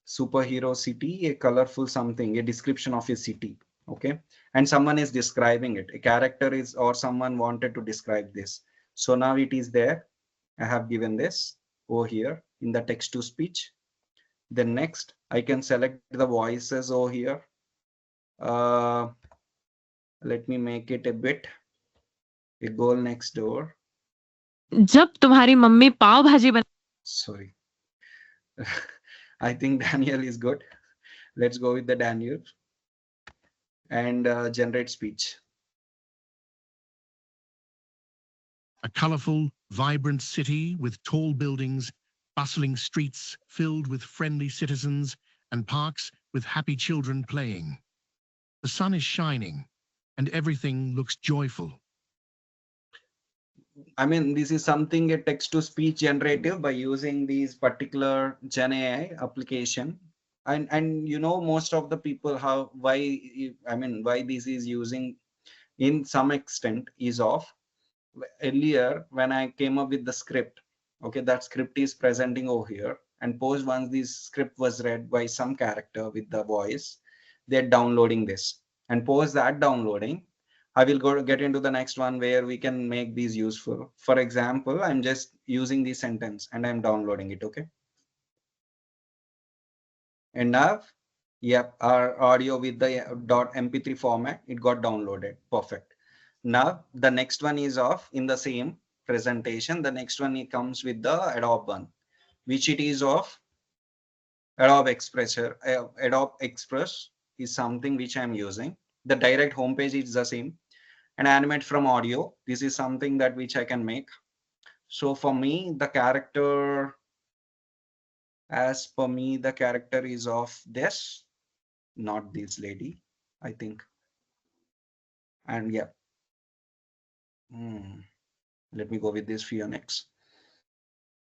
Superhero city, a colorful something, a description of a city. Okay, and someone is describing it, a character is, or someone wanted to describe this. So now it is there. I have given this over here in the text to speech. Then next I can select the voices over here. Let me make it a bit A girl next door. जब तुम्हारी mummy पाव भाजी बना Sorry. I think Daniel is good. Let's go with the Daniel and generate speech. A colorful, vibrant city with tall buildings, bustling streets filled with friendly citizens, and parks with happy children playing. The sun is shining, and everything looks joyful. I mean, this is something a text-to-speech generative by using these particular Gen AI application. And you know, most of the people why this is using in some extent is off. Earlier, when I came up with the script, okay, that script is presenting over here. And post once this script was read by some character with the voice, they're downloading this. And post that downloading, I will go get into the next one where we can make these useful. For example, I'm just using the sentence and I'm downloading it, okay? And now, yep, our audio with the .mp3 format, it got downloaded. Perfect. Now, the next one is off in the same presentation. The next one, it comes with the Adobe one, which it is of Adobe Express. Adobe Express is something which I'm using. The direct homepage is the same. And animate from audio, this is something that which I can make. So for me, the character, as per me, the character is of this, not this lady, I think. And yeah, let me go with this Phoenix.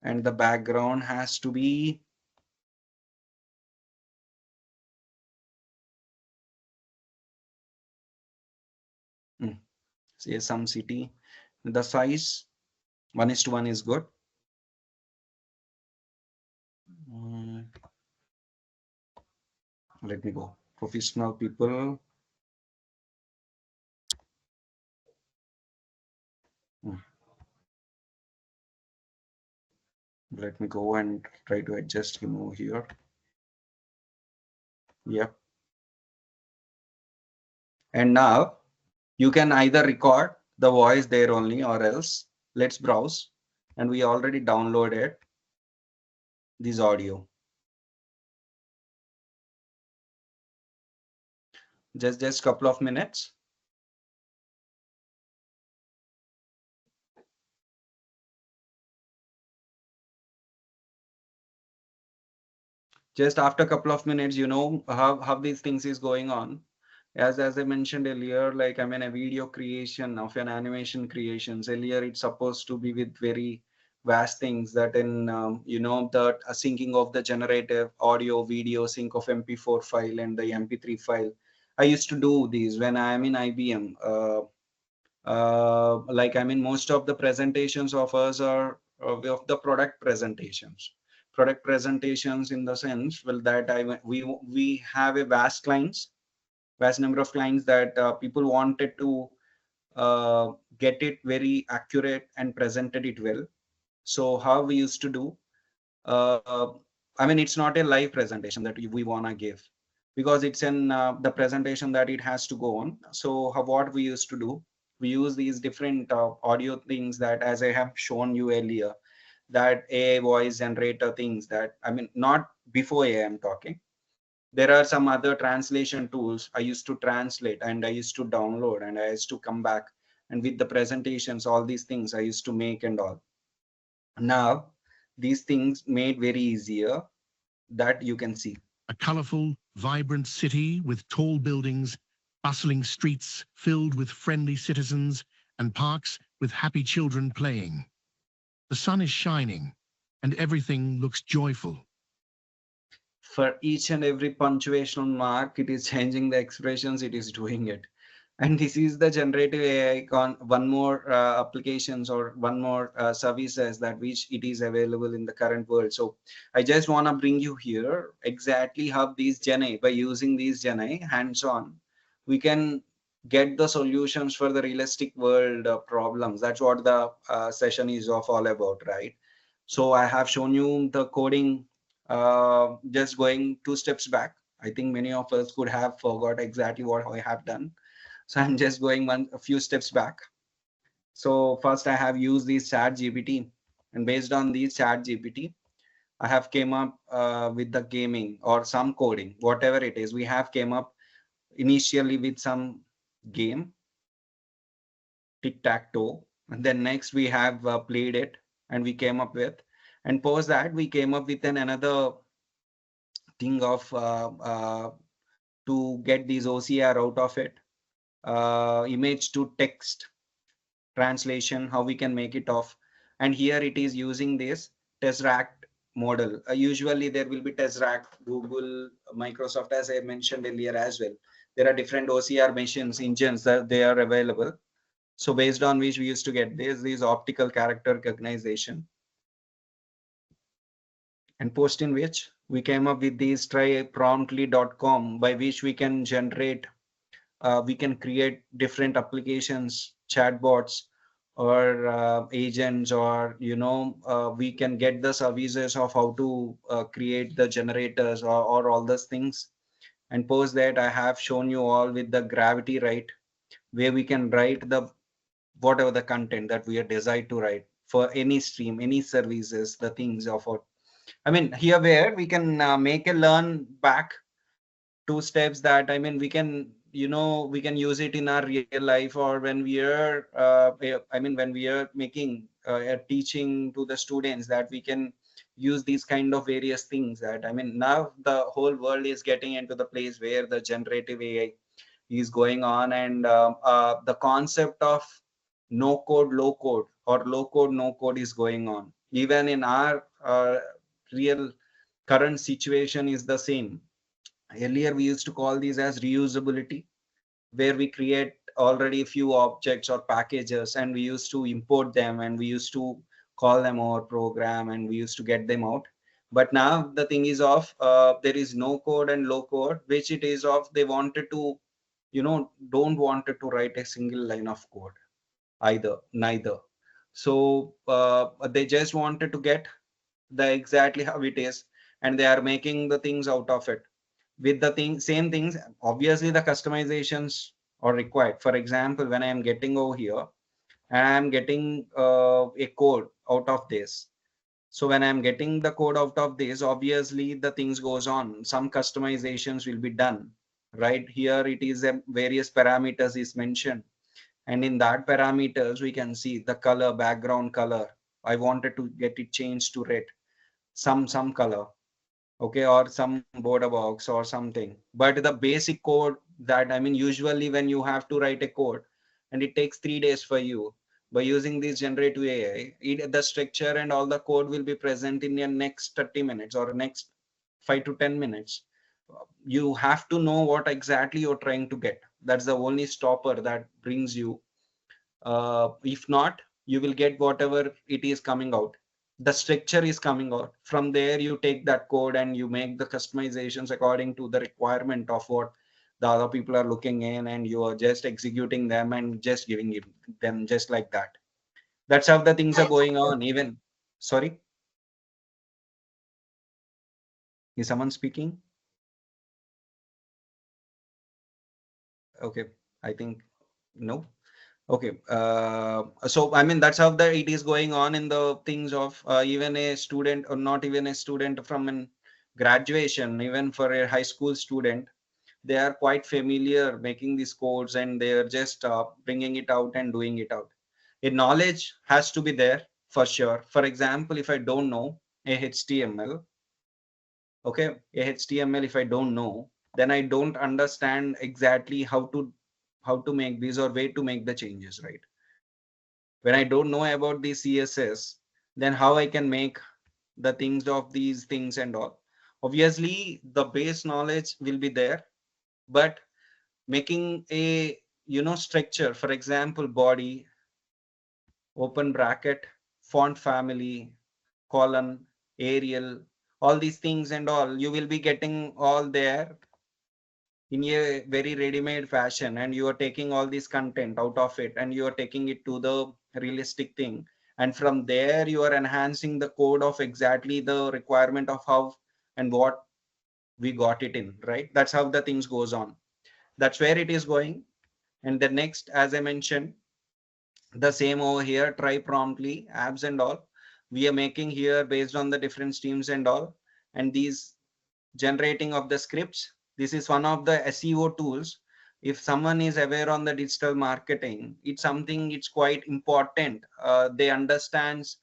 And the background has to be say some city. The size 1:1 is good. Let me go. Professional people. Let me go and try to adjust him over here. Yep. And now you can either record the voice there only or else let's browse. And we already downloaded this audio. Just couple of minutes. Just after a couple of minutes, you know how these things is going on. As I mentioned earlier, like I mean a video creation of an animation creations earlier, it's supposed to be with very vast things that in you know the syncing of the generative audio video sync of mp4 file and the mp3 file. I used to do these when I'm in IBM. Like I mean most of the presentations of us are of the product presentations in the sense, well, that we have a vast number of clients that people wanted to get it very accurate and presented it well. So how we used to do, uh, I mean, it's not a live presentation that we want to give because it's in the presentation that it has to go on. So what we used to do, we use these different audio things that, as I have shown you earlier, that AI voice generator things that, I mean, not before AI I'm talking. There are some other translation tools I used to translate and I used to download and I used to come back, and with the presentations, all these things I used to make and all. Now, these things made very easier that you can see. A colorful, vibrant city with tall buildings, bustling streets filled with friendly citizens, and parks with happy children playing. The sun is shining, and everything looks joyful. For each and every punctuational mark, it is changing the expressions, it is doing it. And this is the generative AI one more applications or one more services that which it is available in the current world. So I just want to bring you here exactly how these Gen AI, by using these Gen AI hands-on, we can get the solutions for the realistic world problems. That's what the session is of all about, right? So I have shown you the coding, just going 2 steps back. I think many of us could have forgot exactly what I have done. So I'm just going a few steps back. So first I have used these chat GPT, and based on these chat GPT, I have came up with the gaming or some coding, whatever it is. We have came up initially with some game, tic-tac-toe, and then next we have played it and we came up with, and post that we came up with another thing of to get these OCR out of it, image to text translation, how we can make it off. And here it is using this Tesseract model. Usually there will be Tesseract, Google, Microsoft, as I mentioned earlier as well. There are different OCR machines, engines that they are available. So based on which we used to get this optical character recognition, and post in which we came up with these trypromptly.com, by which we can generate, we can create different applications, chatbots, or agents, or we can get the services of how to create the generators, or all those things. And post that I have shown you all with the gravity, right, where we can write the whatever the content that we are desired to write for any stream, any services, the things of our, I mean, here where we can make a learn back two steps, that I mean we can, we can use it in our real life, or when we are I mean when we are making teaching to the students, that we can use these kind of various things. That I mean, now the whole world is getting into the place where the generative AI is going on, and the concept of no code low code, or low code no code, is going on. Even in our real current situation is the same. Earlier we used to call these as reusability, where we create already a few objects or packages, and we used to import them, and we used to call them our program, and we used to get them out. But now the thing is of there is no code and low code, which it is of they wanted to, don't wanted to write a single line of code, either neither. So they just wanted to get the exactly how it is, and they are making the things out of it with the same things. Obviously the customizations are required. For example, when I am getting over here and I am getting a code out of this, so when I am getting the code out of this, obviously the things goes on, some customizations will be done. Right here it is a various parameters is mentioned, and in that parameters we can see the color, background color, I wanted to get it changed to red, some color, okay, or some border box or something. But the basic code, that I mean usually when you have to write a code and it takes 3 days for you, by using this generative AI, the structure and all the code will be present in your next 30 minutes or next 5 to 10 minutes. You have to know what exactly you're trying to get. That's the only stopper that brings you. If not, you will get whatever it is coming out, the structure is coming out. From there you take that code and you make the customizations according to the requirement of what the other people are looking in, and you are just executing them and just giving them just like that. That's how the things are going on. Even, sorry, is someone speaking? Okay, I think no. Okay, so I mean that's how the it is going on in the things of even a student, or not even a student from an graduation, even for a high school student, they are quite familiar making these codes, and they are just bringing it out and doing it out. A knowledge has to be there for sure. For example, if I don't know a HTML, okay, a HTML, if I don't know, then I don't understand exactly how to make these or way to make the changes, right? When I don't know about the CSS, then how I can make the things of these things and all. Obviously the base knowledge will be there, but making a structure, for example, body, open bracket, font family, colon, Arial, all these things and all, you will be getting all there in a very ready-made fashion, and you are taking all this content out of it and you are taking it to the realistic thing, and from there you are enhancing the code of exactly the requirement of how and what we got it in, right? That's how the things goes on. That's where it is going. And the next, as I mentioned, The same over here, try promptly, apps and all. We are making here based on the different streams and all. And these generating of the scripts, this is one of the SEO tools. If someone is aware on the digital marketing, it's something, it's quite important. They understands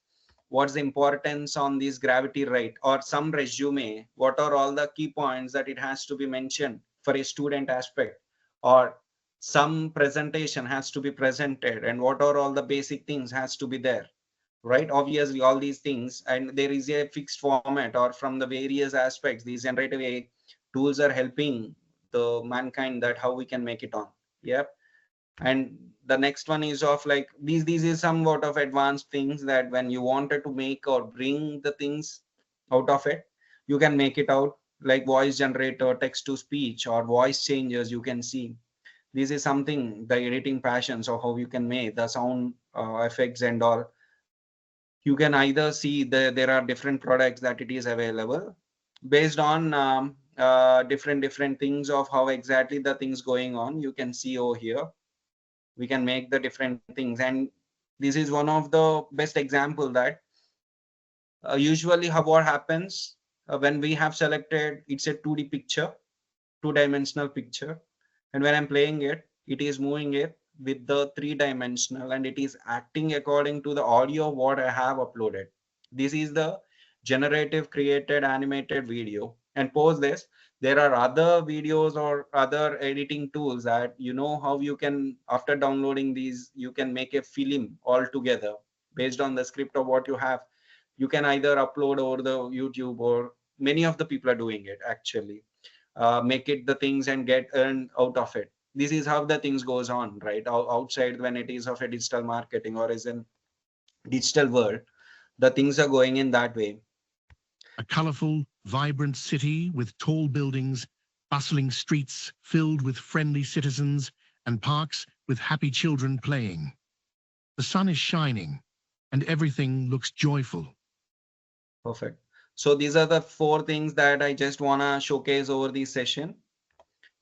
what's the importance on this gravity rate or some resume, what are all the key points that it has to be mentioned for a student aspect, or some presentation has to be presented, and what are all the basic things has to be there, right? Obviously all these things, and there is a fixed format, or from the various aspects these generative AI tools are helping the mankind that how we can make it on. Yep. And the next one is of like these is somewhat of advanced things that when you wanted to make or bring the things out of it, you can make it out, like voice generator, text to speech, or voice changes. You can see this is something, the editing passions, or how you can make the sound effects and all. You can either see there are different products that it is available based on different things of how exactly the things going on. You can see over here we can make the different things, and this is one of the best example that usually how what happens when we have selected, it's a 2D picture, two-dimensional picture, and when I'm playing it, it is moving it with the three-dimensional, and it is acting according to the audio what I have uploaded. This is the generative created animated video. And post this, there are other videos or other editing tools that you know how you can, after downloading these, you can make a film altogether based on the script of what you have. You can either upload over the YouTube, or many of the people are doing it actually, make it the things and get earned out of it. This is how the things goes on, right? Outside, when it is of a digital marketing or is in digital world, the things are going in that way. A colorful, vibrant city with tall buildings, bustling streets filled with friendly citizens, and parks with happy children playing. The sun is shining, and everything looks joyful. Perfect. So these are the 4 things that I just want to showcase over this session.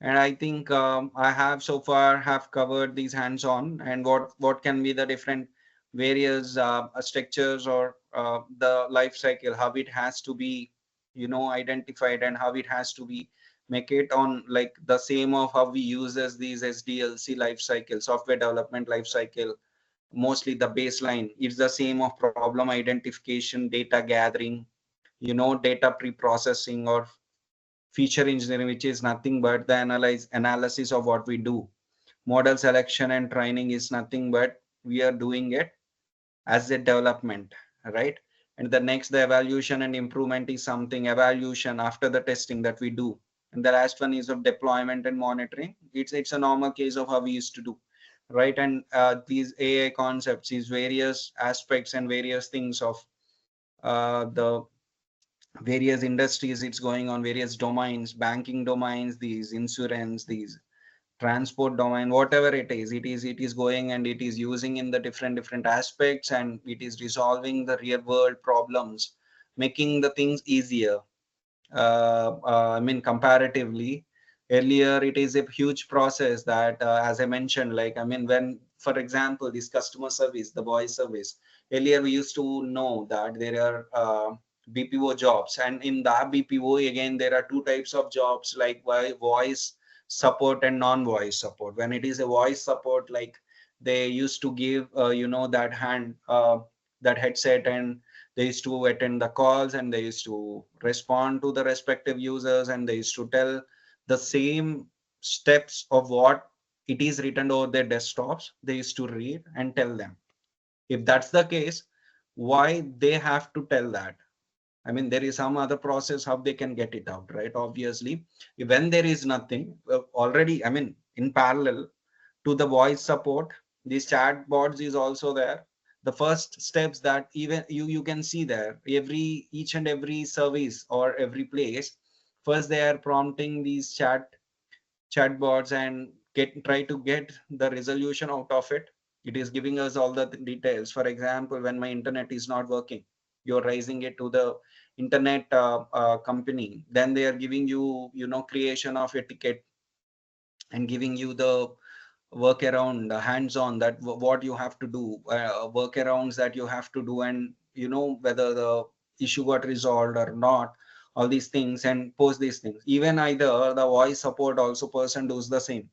And I think I have so far have covered these hands-on, and what can be the different various structures, or the life cycle, how it has to be, identified, and how it has to be make it on like the same of how we use as these SDLC life cycle, software development life cycle. Mostly the baseline, it's the same of problem identification, data gathering, data pre-processing, or feature engineering, which is nothing but the analysis of what we do. Model selection and training is nothing but we are doing it as a development, right? And the next, the evaluation and improvement is something, evaluation after the testing that we do. And the last one is of deployment and monitoring. It's a normal case of how we used to do, right? And these AI concepts, these various aspects and various things of the various industries, it's going on various domains, banking domains, these insurance, these transport domain, whatever it is going, and it is using in the different aspects, and it is resolving the real world problems, making the things easier. I mean, comparatively, earlier it is a huge process that, as I mentioned, like, I mean, when, for example, this customer service, the voice service, earlier we used to know that there are BPO jobs, and in the BPO again, there are 2 types of jobs, like voice support and non-voice support. When it is a voice support, like they used to give, that headset, and they used to attend the calls, and they used to respond to the respective users, and they used to tell the same steps of what it is written over their desktops. They used to read and tell them. If that's the case, why they have to tell that? I mean, there is some other process how they can get it out, right? Obviously, when there is nothing already, I mean, in parallel to the voice support, these chat bots is also there. The first steps that even you can see there, each and every service or every place, first they are prompting these chatbots and try to get the resolution out of it. It is giving us all the details. For example, when my internet is not working, you're raising it to the internet company, then they are giving you, creation of a ticket, and giving you the work around hands-on, that what you have to do, workarounds that you have to do, and whether the issue got resolved or not, all these things, and post these things. Even either the voice support also person does the same.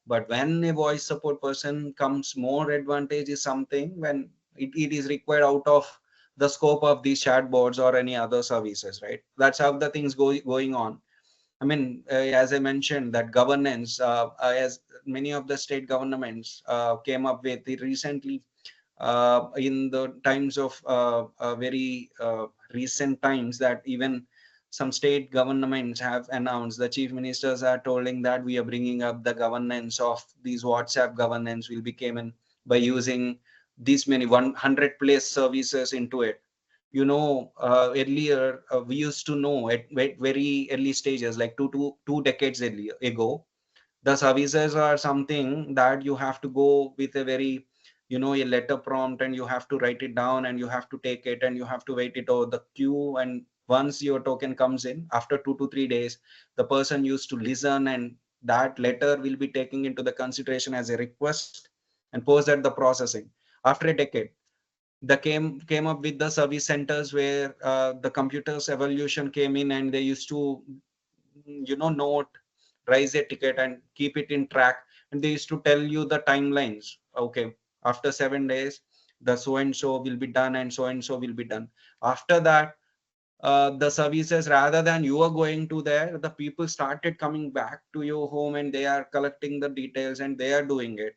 But when a voice support person comes, more advantage is something when it is required out of the scope of these chatbots or any other services, right? That's how the things going on. I mean, as I mentioned, that governance, as many of the state governments came up with it recently, in the times of very recent times, that even some state governments have announced, the chief ministers are telling that we are bringing up the governance of these WhatsApp governance will be came in by using these many 100 plus services into it. Earlier we used to know at very early stages, like two decades earlier ago, the services are something that you have to go with a very, a letter prompt, and you have to write it down, and you have to take it, and you have to wait it over the queue. And once your token comes in, after 2 to 3 days, the person used to listen, and that letter will be taken into the consideration as a request and post at the processing. After a decade, the came up with the service centers where the computers evolution came in, and they used to note, raise a ticket and keep it in track, and they used to tell you the timelines. Okay, after 7 days, the so and so will be done, and so will be done. After that, the services, rather than you are going to there, the people started coming back to your home, and they are collecting the details, and they are doing it.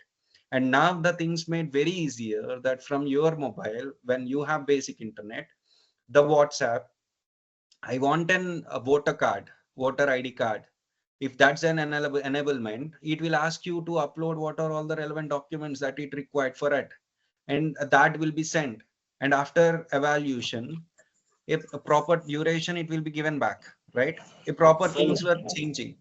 And now the things made very easier, that from your mobile, when you have basic internet, the WhatsApp, I want a voter ID card. If that's an enablement, it will ask you to upload what are all the relevant documents that it required for it, and that will be sent. And after evaluation, if a proper duration, it will be given back, right? If proper things were changing.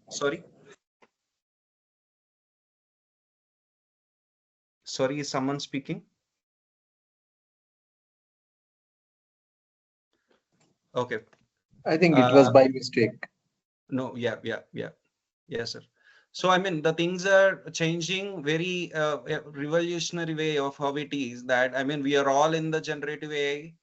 Sorry, is someone speaking? Okay. I think it was by mistake. No, yeah. Yes, sir. So, I mean, the things are changing very revolutionary way of how it is, that, I mean, we are all in the generative AI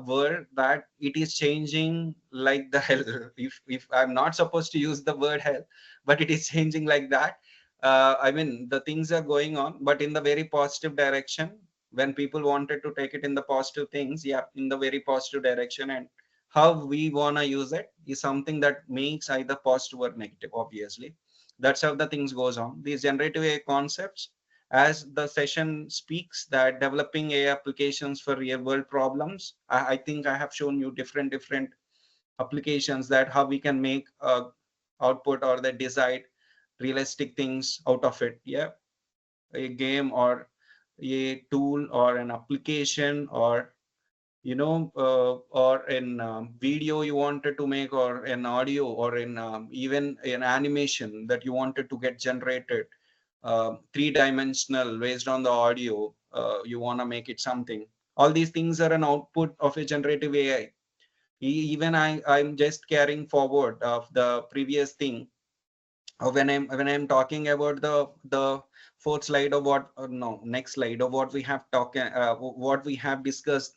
world, that it is changing like the hell. If I'm not supposed to use the word hell, but it is changing like that. I mean, the things are going on, but in the very positive direction. When people wanted to take it in the positive things, yeah, in the very positive direction, and how we wanna use it is something that makes either positive or negative. Obviously, that's how the things goes on. These generative AI concepts, as the session speaks, that developing AI applications for real world problems. I think I have shown you different applications, that how we can make output or the desired realistic things out of it. Yeah, a game or a tool or an application, or or in video you wanted to make, or an audio, or in even an animation that you wanted to get generated, three-dimensional based on the audio, you want to make it something. All these things are an output of a generative AI. Even I'm just carrying forward of the previous thing. When I'm talking about the fourth slide of what, no, next slide of what we have what we have discussed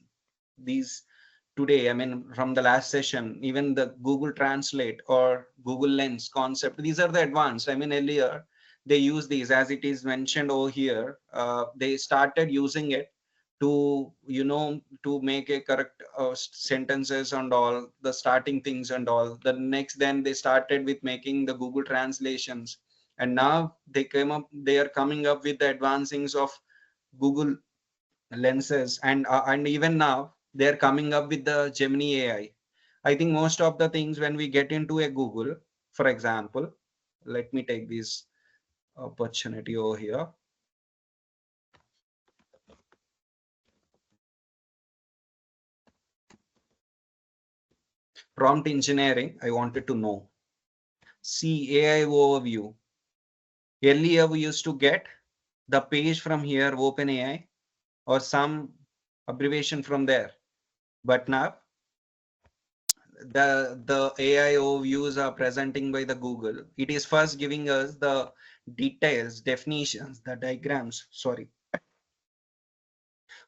these today. I mean, from the last session, even the Google Translate or Google Lens concept, these are the advanced. I mean, earlier they use these, as it is mentioned over here. They started using it to, to make a correct sentences and all the starting things and all. The next, then they started with making the Google translations, and now they are coming up with the advancings of Google lenses, and even now they're coming up with the Gemini AI. I think most of the things, when we get into a Google, for example, let me take this opportunity over here. Prompt engineering, I wanted to know. See, AI overview. Earlier we used to get the page from here, OpenAI, or some abbreviation from there. But now the AI overviews are presenting by the Google. It is first giving us the details, definitions, the diagrams, sorry,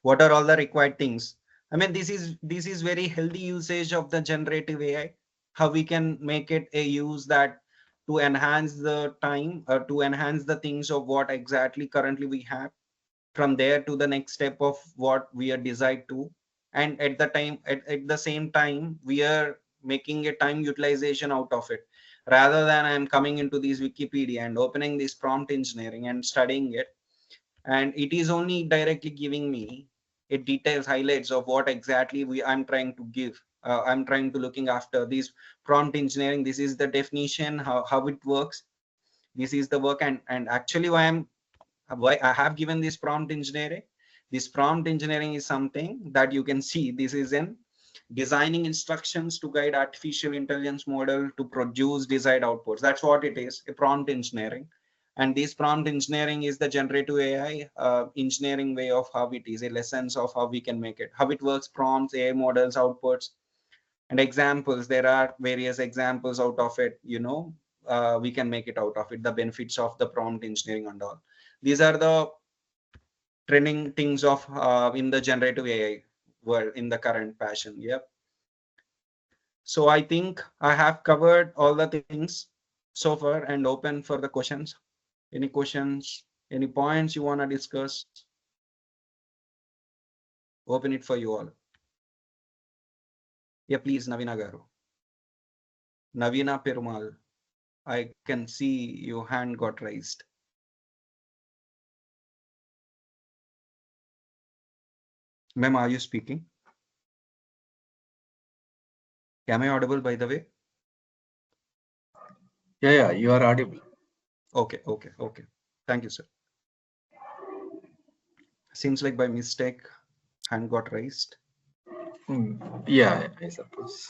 what are all the required things. I mean, this is very healthy usage of the generative AI. How we can make it a use that to enhance the time, to enhance the things of what exactly currently we have, from there to the next step of what we are desired to, and at the time, at the same time, we are making a time utilization out of it, rather than I'm coming into this Wikipedia and opening this prompt engineering and studying it, and it is only directly giving me a details highlights of what exactly I'm trying to give. I'm trying to looking after this prompt engineering. This is the definition, how it works. This is the work, and actually why I have given this prompt engineering. This prompt engineering is something that you can see. This is in designing instructions to guide artificial intelligence model to produce desired outputs. That's what it is, a prompt engineering. And this prompt engineering is the generative AI engineering way of how it is, a lessons of how we can make it, how it works, prompts, AI models, outputs, and examples. There are various examples out of it, we can make it out of it, the benefits of the prompt engineering and all. These are the trending things of in the generative AI world in the current passion. Yep. So I think I have covered all the things so far and open for the questions. Any questions, any points you want to discuss? Open it for you all. Yeah, please, Navina Garu. Navina Perumal. I can see your hand got raised. Ma'am, are you speaking? Am I audible, by the way? Yeah, you are audible. Okay. Thank you, sir. Seems like by mistake, hand got raised. Yeah, I suppose.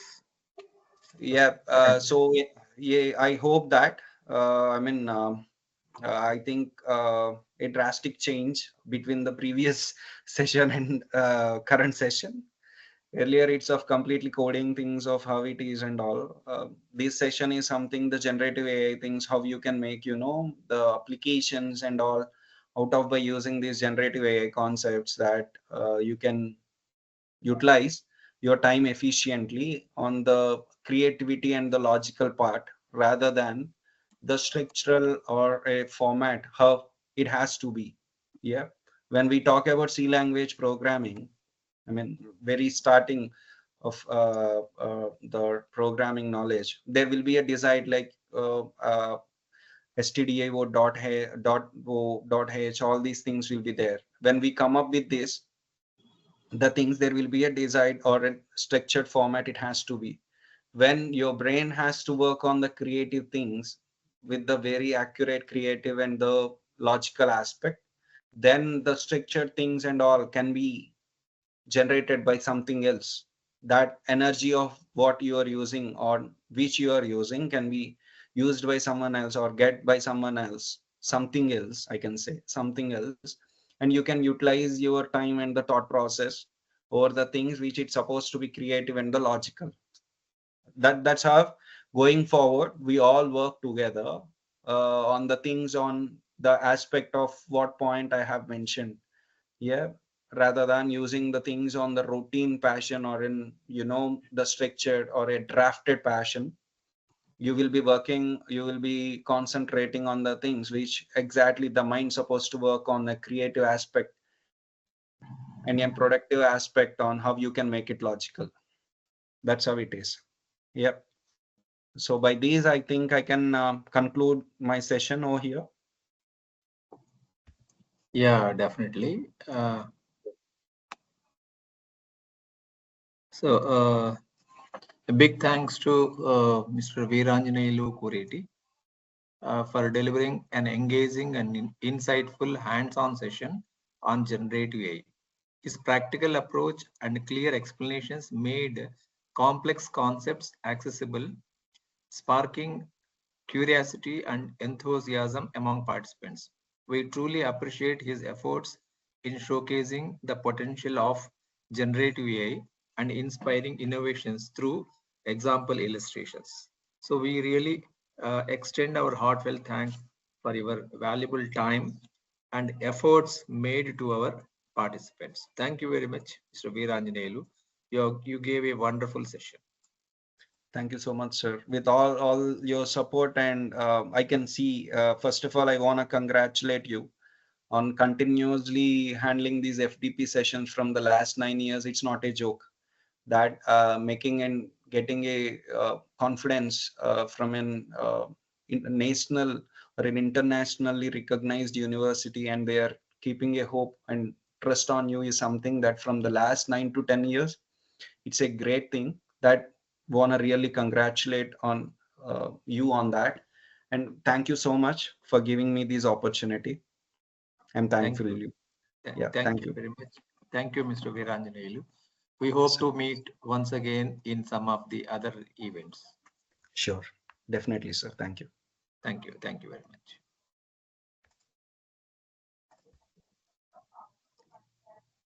Yeah. So yeah, I hope that I think a drastic change between the previous session and current session. Earlier, it's of completely coding things of how it is and all. This session is something the generative AI things, how you can make, the applications and all out of by using these generative AI concepts that you can utilize your time efficiently on the creativity and the logical part, rather than the structural or a format how it has to be. Yeah, when we talk about C language programming, I mean, very starting of the programming knowledge, there will be a design like stdio dot h, all these things will be there. When we come up with this, the things, there will be a desired or a structured format it has to be. When your brain has to work on the creative things with the very accurate creative and the logical aspect, then the structured things and all can be generated by something else. That energy of what you are using or which you are using can be used by someone else or get by someone else, something else, I can say something else. And you can utilize your time and the thought process over the things which it's supposed to be creative and the logical. That's how going forward we all work together on the things, on the aspect of what point I have mentioned. Yeah, rather than using the things on the routine passion or in the structured or a drafted passion. You will be working, you will be concentrating on the things which exactly the mind supposed to work on, a creative aspect and a productive aspect on how you can make it logical. That's how it is. Yep. So by these, I think I can conclude my session over here. Yeah, definitely. So a big thanks to Mr. Veeranjeneyulu Kureti for delivering an engaging and insightful hands-on session on generative AI. His practical approach and clear explanations made complex concepts accessible, sparking curiosity and enthusiasm among participants. We truly appreciate his efforts in showcasing the potential of generative AI and inspiring innovations through example illustrations. So we really extend our heartfelt thanks for your valuable time and efforts made to our participants. Thank you very much, Mr. Veeranjeneyulu. You gave a wonderful session. Thank you so much, sir. With all your support, and I can see, first of all, I want to congratulate you on continuously handling these FDP sessions from the last 9 years. It's not a joke. That making and getting a confidence from an national or an internationally recognized university, and they are keeping a hope and trust on you, is something that from the last 9 to 10 years, it's a great thing. That want to really congratulate on you on that, and thank you so much for giving me this opportunity. I'm thankful Thank to you. you. Yeah, thank you. Very much. Thank you, Mr. Veeranjeneyulu. We hope to meet once again in some of the other events. Sure, definitely, sir. Thank you. Thank you. Thank you very much.